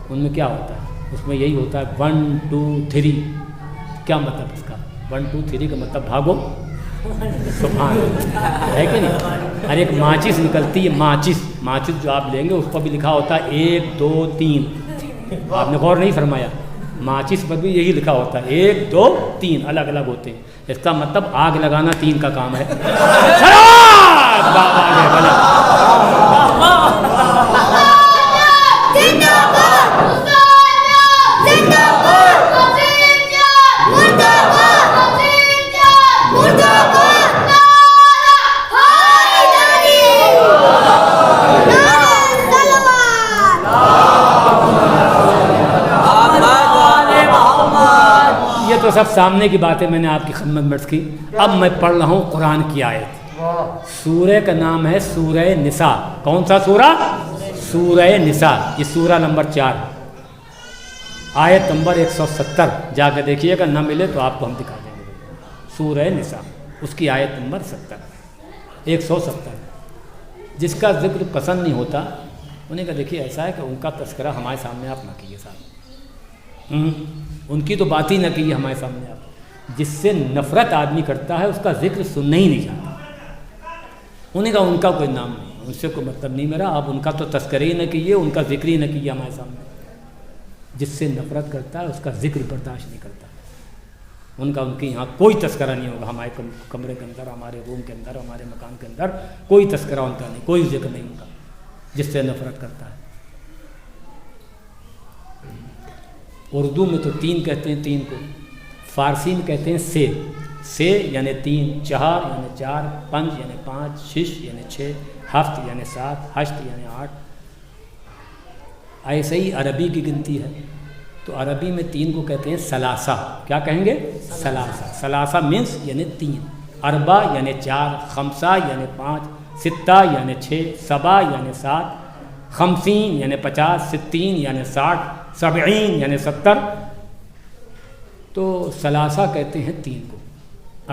[SPEAKER 1] ان میں کیا ہوتا ہے؟ اس میں یہی ہوتا ہے 1 2 3. کیا مطلب اس کا؟ 1 2 3 کا مطلب بھاگو. سبحان اللہ. ہے کہ نہیں؟ اور ایک ماچس نکلتی ہے، ماچس جو آپ لیں گے اس پر بھی لکھا ہوتا ہے 1 2 3. آپ نے غور نہیں فرمایا؟ ماچس پر بھی یہی لکھا ہوتا ہے 1 2 3 الگ الگ ہوتے ہیں. اس کا مطلب آگ لگانا 3 کا کام ہے. تو سب سامنے کی باتیں میں نے آپ کی خدمت میں عرض کی. اب میں پڑھ رہا ہوں قرآن کی آیت. سورہ کا نام ہے سورہ نساء. کون سا سورہ؟ سورہ نساء. یہ سورہ نمبر 4 آیت نمبر 170. جا کے دیکھیے گا، نہ ملے تو آپ کو ہم دکھا دیں گے. سورہ نساء اس کی آیت نمبر 170. جس کا ذکر پسند نہیں ہوتا انہیں کہا دیکھیے ایسا ہے کہ ان کا تذکرہ ہمارے سامنے آپ نہ کیجیے صاحب. ان کی تو بات ہی نہ کیجیے ہمارے سامنے آپ. جس سے نفرت آدمی کرتا ہے اس کا ذکر سننا ہی نہیں چاہتا. انہیں کہا ان کا کوئی نام نہیں، ان سے کوئی مطلب نہیں میرا. آپ ان کا تو تذکرہ ہی نہ کیجیے، ان کا ذکر ہی نہ کیجیے ہمارے سامنے. جس سے نفرت کرتا ہے اس کا ذکر برداشت نہیں کرتا. ان کے یہاں کوئی تذکرہ نہیں ہوگا. ہمارے کمرے کے اندر، ہمارے روم کے اندر، ہمارے مکان کے اندر کوئی تذکرہ ان کا نہیں، کوئی ذکر نہیں ان کا. جس سے نفرت کرتا ہے. اردو میں تو 3 کہتے ہیں 3 کو. فارسی میں کہتے ہیں سے یعنی 3، 4 یعنی 4، 5 یعنی 5، 6 یعنی 6، 7 یعنی 7، 8 یعنی 8. ایسے ہی عربی کی گنتی ہے تو عربی میں 3 کو کہتے ہیں ثلاثہ. کیا کہیں گے؟ ثلاثہ. ثلاثہ مینس یعنی 3. اربع یعنی 4، خمسہ یعنی 5، ستہ یعنی 6، سبع یعنی 7، خمسین یعنی 50، ستین یعنی 60، سبعین یعنی 70. تو ثلاثہ کہتے ہیں 3 کو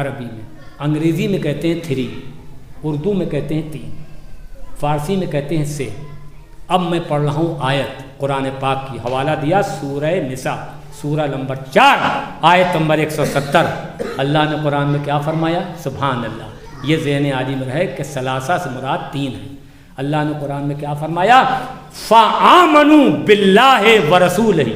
[SPEAKER 1] عربی میں. انگریزی میں کہتے ہیں 3، اردو میں کہتے ہیں 3، فارسی میں کہتے ہیں سے. اب میں پڑھ رہا ہوں آیت قرآن پاک کی. حوالہ دیا سورہ نساء سورہ نمبر 4 آیت نمبر 170. اللہ نے قرآن میں کیا فرمایا؟ سبحان اللہ. یہ ذہن عالی میں رہے کہ ثلاثہ سے مراد 3 ہے. اللہ نے قرآن میں کیا فرمایا؟ فآمنوا باللہ ورسولہ،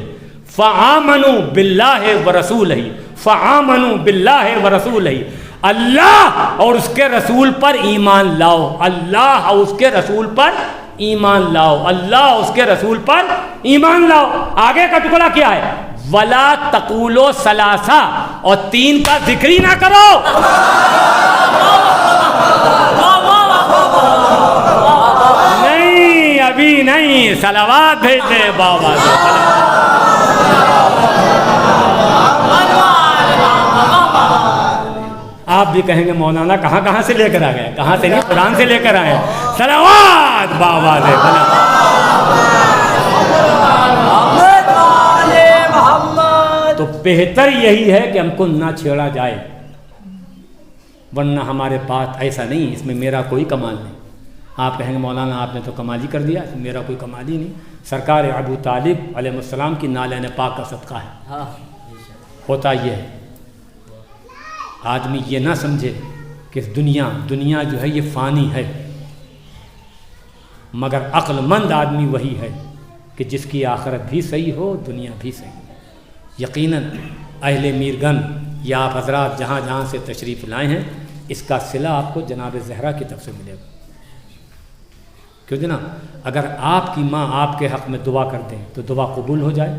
[SPEAKER 1] فآمنوا باللہ ورسولہ، فآمنوا باللہ ورسولہ. اللہ اور اس کے رسول پر ایمان لاؤ. اللہ اور اس کے رسول پر ایمان لاؤ. اللہ اور اس کے رسول پر ایمان لاؤ. آگے کا ٹکڑا کیا ہے؟ ولا تقولوا ثلاثہ، اور 3 کا ذکر ہی نہ کرو. نہیں ابھی نہیں، صلوات بھیج دیں بابا. آپ بھی کہیں گے مولانا کہاں سے لے کر آ گئے؟ کہاں سے نہیں، قرآن سے لے کر آئے. صلوات بابا دے. تو بہتر یہی ہے کہ ہم کو نہ چھیڑا جائے، ورنہ ہمارے پاس ایسا نہیں، اس میں میرا کوئی کمال نہیں۔ آپ کہیں گے مولانا آپ نے تو کمال ہی کر دیا، میرا کوئی کمال ہی نہیں۔ سرکار ابو طالب علیہ السلام کی نالین پاک کا صدقہ ہے۔ ہوتا یہ ہے آدمی یہ نہ سمجھے کہ دنیا جو ہے یہ فانی ہے، مگر عقل مند آدمی وہی ہے کہ جس کی آخرت بھی صحیح ہو، دنیا بھی صحیح۔ یقیناً اہل میرگن یا آپ حضرات جہاں جہاں سے تشریف لائے ہیں، اس کا صلہ آپ کو جناب زہرا کی طرف سے ملے گا۔ کیوں جناب، اگر آپ کی ماں آپ کے حق میں دعا کر دیں تو دعا قبول ہو جائے،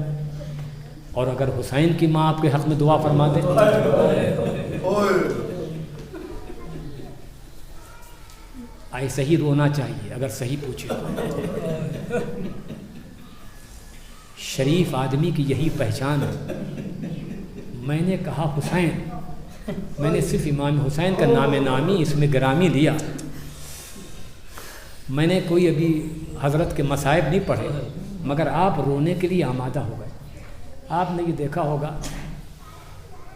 [SPEAKER 1] اور اگر حسین کی ماں آپ کے حق میں دعا فرما دے، ایسے ہی رونا چاہیے اگر صحیح پوچھے تو۔ شریف آدمی کی یہی پہچان ہے۔ میں نے کہا حسین، میں نے صرف امام حسین کا نام نامی اس میں گرامی لیا، میں نے کوئی ابھی حضرت کے مصائب نہیں پڑھے، مگر آپ رونے کے لیے آمادہ ہو گئے۔ آپ نے یہ دیکھا ہوگا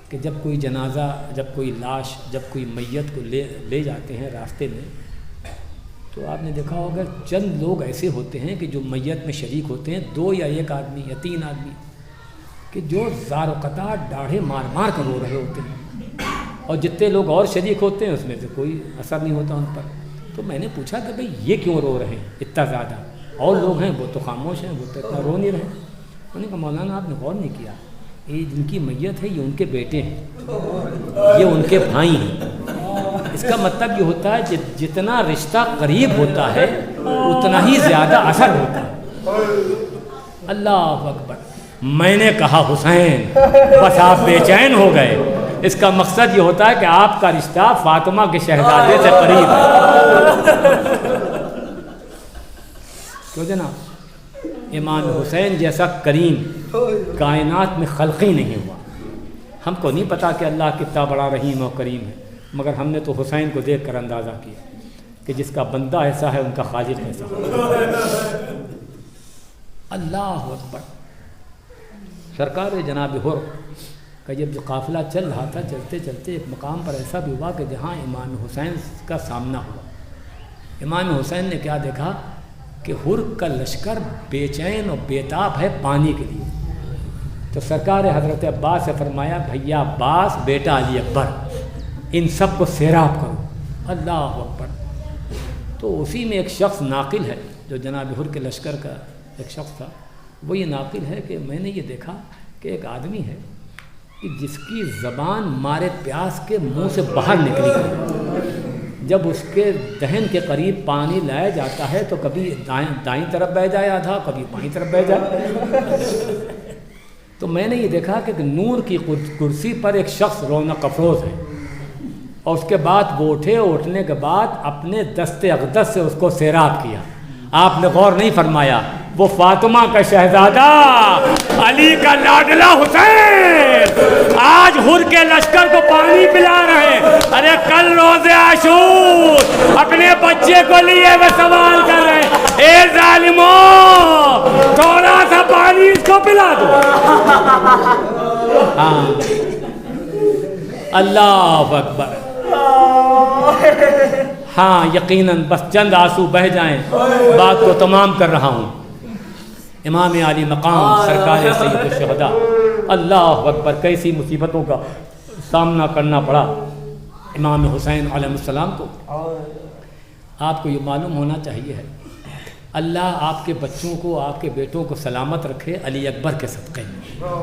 [SPEAKER 1] کہ جب کوئی جنازہ، جب کوئی لاش، جب کوئی میت کو لے جاتے ہیں راستے میں، تو آپ نے دیکھا ہوگا چند لوگ ایسے ہوتے ہیں کہ جو میت میں شریک ہوتے ہیں، 2 یا 1 آدمی یا 3 آدمی، کہ جو زار و قطار ڈاڑھے مار مار کر رو رہے ہوتے ہیں، اور جتنے لوگ اور شریک ہوتے ہیں اس میں سے کوئی اثر نہیں ہوتا ان پر۔ تو میں نے پوچھا کہ بھئی یہ کیوں رو رہے ہیں اتنا زیادہ، اور لوگ ہیں وہ تو خاموش ہیں، وہ تو اتنا رو نہیں رہے۔ میں نے کہا مولانا آپ نے غور نہیں کیا، یہ جن کی میت ہے یہ ان کے بیٹے ہیں، یہ ان کے بھائی ہیں۔ اس کا مطلب یہ ہوتا ہے جتنا رشتہ قریب ہوتا ہے اتنا ہی زیادہ اثر ہوتا ہے۔ اللہ اکبر۔ میں نے کہا حسین بس آپ بے چین ہو گئے، اس کا مقصد یہ ہوتا ہے کہ آپ کا رشتہ فاطمہ کے شہزادے سے قریب ہے۔ کیوں جناب، امام حسین جیسا کریم کائنات میں خلقی نہیں ہوا۔ ہم کو نہیں پتا کہ اللہ کتنا بڑا رحیم و کریم ہے، مگر ہم نے تو حسین کو دیکھ کر اندازہ کیا کہ جس کا بندہ ایسا ہے ان کا خالق ایسا ہے۔ اللہ اکبر۔ سرکار جناب حر کا جب قافلہ چل رہا تھا، چلتے چلتے ایک مقام پر ایسا بھی ہوا کہ جہاں امام حسین کا سامنا ہوا۔ امام حسین نے کیا دیکھا کہ حر کا لشکر بے چین اور بیتاب ہے پانی کے لیے۔ تو سرکار حضرت عباس سے فرمایا بھیا عباس بیٹا علی اکبر، ان سب کو سیراب کرو۔ اللہ اکبر۔ تو اسی میں ایک شخص ناقل ہے جو جناب حر کے لشکر کا ایک شخص تھا، وہ یہ ناقل ہے کہ میں نے یہ دیکھا کہ ایک آدمی ہے کہ جس کی زبان مارے پیاس کے منہ سے باہر نکلی، جب اس کے دہن کے قریب پانی لایا جاتا ہے تو کبھی دائیں طرف بہ جائے آدھا، کبھی بائیں طرف بہ جائے۔ تو میں نے یہ دیکھا کہ نور کی کرسی پر ایک شخص رونق افروز ہے، اور اس کے بعد وہ اٹھنے کے بعد اپنے دست اقدس سے اس کو سیراب کیا۔ آپ نے غور نہیں فرمایا، وہ فاطمہ کا شہزادہ علی کا لاڈلا حسین آج حر کے لشکر کو پانی پلا رہے ہیں۔ ارے کل روزے عاشور اپنے بچے کو لیے وہ سوال کر رہے ہیں، اے ظالموں تھوڑا سا پانی اس کو پلا دو۔ ہاں اللہ اکبر۔ ہاں یقیناً بس چند آنسو بہ جائیں، بات کو تمام کر رہا ہوں۔ امام علی مقام سرکار سید الشہداء، اللہ اکبر، کیسی مصیبتوں کا سامنا کرنا پڑا امام حسین علیہ السلام کو۔ آپ کو یہ معلوم ہونا چاہیے ہے، اللہ آپ کے بچوں کو، آپ کے بیٹوں کو سلامت رکھے علی اکبر کے صدقے میں۔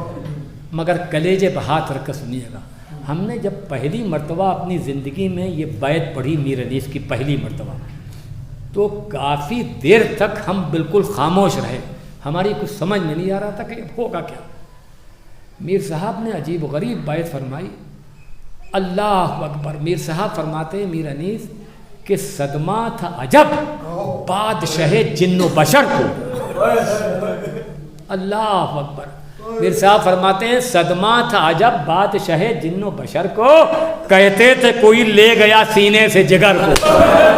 [SPEAKER 1] مگر کلیجے پہ ہاتھ رکھ کر سنیے گا، ہم نے جب پہلی مرتبہ اپنی زندگی میں یہ بیعت پڑھی میر انیس کی پہلی مرتبہ، تو کافی دیر تک ہم بالکل خاموش رہے، ہماری کچھ سمجھ میں نہیں آ رہا تھا کہ ہوگا کیا۔ میر صاحب نے عجیب و غریب بیعت فرمائی، اللہ اکبر۔ میر صاحب فرماتے ہیں میر انیس کہ صدمہ تھا عجب بادشاہ جن و بشر کو، اللہ اکبر۔ میر صاحب فرماتے ہیں صدمہ تھا عجب بادشاہ جن و بشر کو، کہتے تھے کوئی لے گیا سینے سے جگر کو۔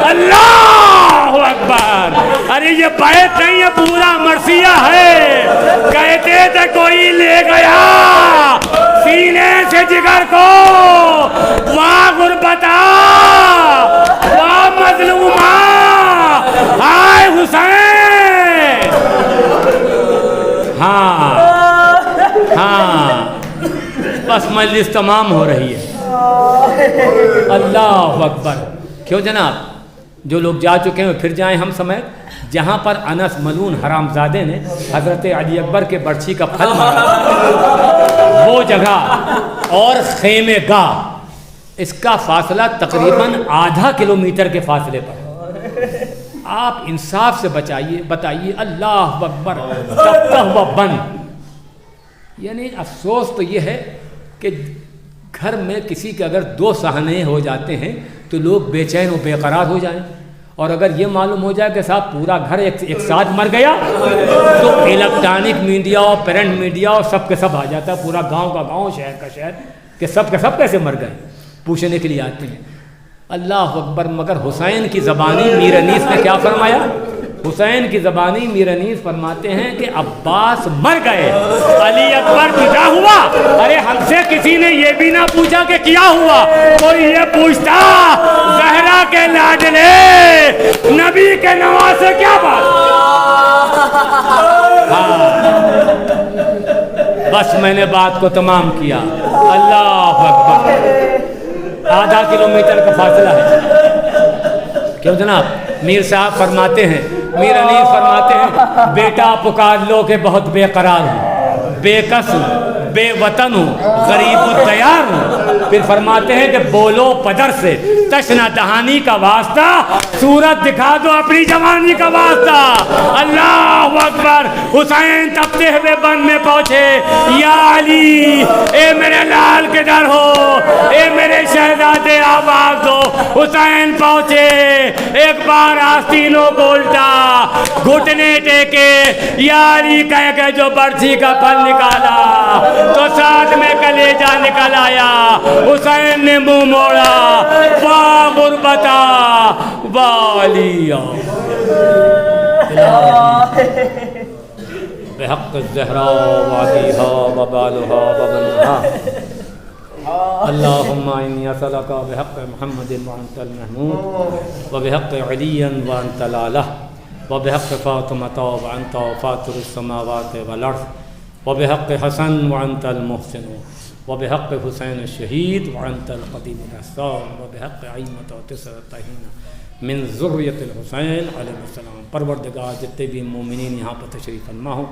[SPEAKER 1] اللہ اکبر، ارے یہ بیت نہیں ہے پورا مرثیہ ہے، کہتے تھے کوئی لے گیا سینے سے جگر کو، واہ غربتا واہ مظلومہ ہائے حسین۔ ہاں بس مجلس تمام ہو رہی ہے۔ اللہ اکبر، کیوں جناب؟ جو لوگ جا چکے ہیں پھر جائیں ہم سمیت۔ جہاں پر انس ملعون حرامزادے نے حضرت علی اکبر کے برچھی کا پھل مارا، وہ جگہ اور خیمے گاہ، اس کا فاصلہ تقریباً ½ کلومیٹر کے فاصلے پر۔ آپ انصاف سے بتائیے اللہ اکبر، تفتح و بند۔ یعنی افسوس تو یہ ہے کہ گھر میں کسی کے اگر 2 صحنے ہو جاتے ہیں تو لوگ بے چین و بے قرار ہو جائیں، اور اگر یہ معلوم ہو جائے کہ صاحب پورا گھر ایک ساتھ مر گیا تو الیکٹرانک میڈیا اور پرنٹ میڈیا اور سب کے سب آ جاتا ہے، پورا گاؤں کا گاؤں، شہر کا شہر، کہ سب کے سب کیسے مر گئے پوچھنے کے لیے آتے ہیں۔ اللہ اکبر، مگر حسین کی زبانی میر انیس نے کیا فرمایا؟ حسین کی زبانی میر انیس فرماتے ہیں کہ عباس مر گئے، علی اکبر جدا ہوا۔ ارے ہم سے کسی نے یہ بھی نہ پوچھا کہ کیا ہوا، کوئی یہ پوچھتا زہرا کے لاڈلے نبی کے نواز سے کیا بات؟ بس میں نے بات کو تمام کیا۔ اللہ اکبر، ½ کلومیٹر کا فاصلہ ہے۔ کیوں جناب؟ میر صاحب فرماتے ہیں، میر انیس فرماتے ہیں، بیٹا پکار لو کہ بہت بے قرار ہوں، بے کس ہوں، بے وطن ہوں، غریب الدیار ہوں۔ پھر فرماتے ہیں کہ بولو پدر سے تشنہ دہانی کا واسطہ، صورت دکھا دو اپنی جوانی کا واسطہ۔ اللہ اکبر، حسین تپتے ہوئے بن میں پہنچے، یا علی اے میرے لال کے در ہو، اے میرے شہزادے آواز دو۔ حسین پہنچے، ایک بار آستینوں کو الٹا، گھٹنے ٹیکے، یا علی کہہ کے جو برچھی کا پھل نکالا تو ساتھ میں کلیجہ نکل آیا۔ حسین نے منہ موڑا، واہ غربتا واہ علی بحق الزہراء وعدیہا وبالہا وبنہا۔ اللہم انی اسألک بحق محمد وانت المحمود، وبحق علی وانت الالہ، وبحق فاطمۃ وانت فاطر السماوات والارض، وبحق حسن وانت المحسن، وبحق حسین الشہید وانت القدیم الرسول، وبحق عیمۃ وتسعۃ من ذریۃ الحسین علیہ السلام۔ پروردگار جتنے بھی مومنین یہاں پر تشریف فرما ہوں،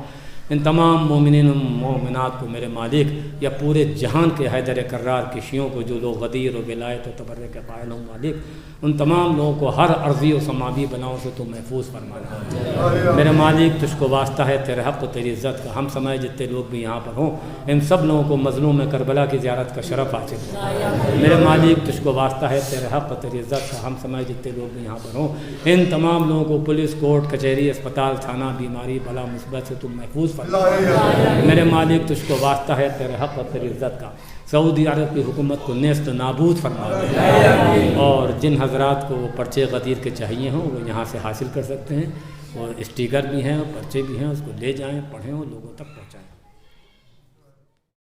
[SPEAKER 1] ان تمام مومنین و مومنات کو میرے مالک، یا پورے جہان کے حیدر کرار کے شیعوں کو جو لوگ غدیر و ولایت و تبرک کے قائل ہوں مالک، ان تمام لوگوں کو ہر عرضی و سماوی بلاؤں سے تو محفوظ فرمانا۔ میرے مالک تجھ کو واسطہ ہے تیرے حق و تیری عزت کا، ہم سمائے جتنے لوگ بھی یہاں پر ہوں ان سب لوگوں کو مظلوم کربلا کی زیارت کا شرف حاصل ہو۔ میرے مالک تجھ کو واسطہ ہے تیرے حق و تیری عزت کا، ہم سمائے جتنے لوگ بھی یہاں پر ہوں ان تمام لوگوں کو پولیس، کورٹ، کچہری، اسپتال، تھانہ، بیماری، بلا مصیبت سے تم محفوظ فرما۔ میرے مالک تجھ کو واسطہ ہے تیرے حق و تیری عزت کا، سعودی عرب کی حکومت کو نیست نابود فرما دے، اور جن حضرات کو وہ پرچے غدیر کے چاہیے ہوں وہ یہاں سے حاصل کر سکتے ہیں، اور اسٹیکر بھی ہیں اور پرچے بھی ہیں، اس کو لے جائیں، پڑھیں اور لوگوں تک پہنچائیں۔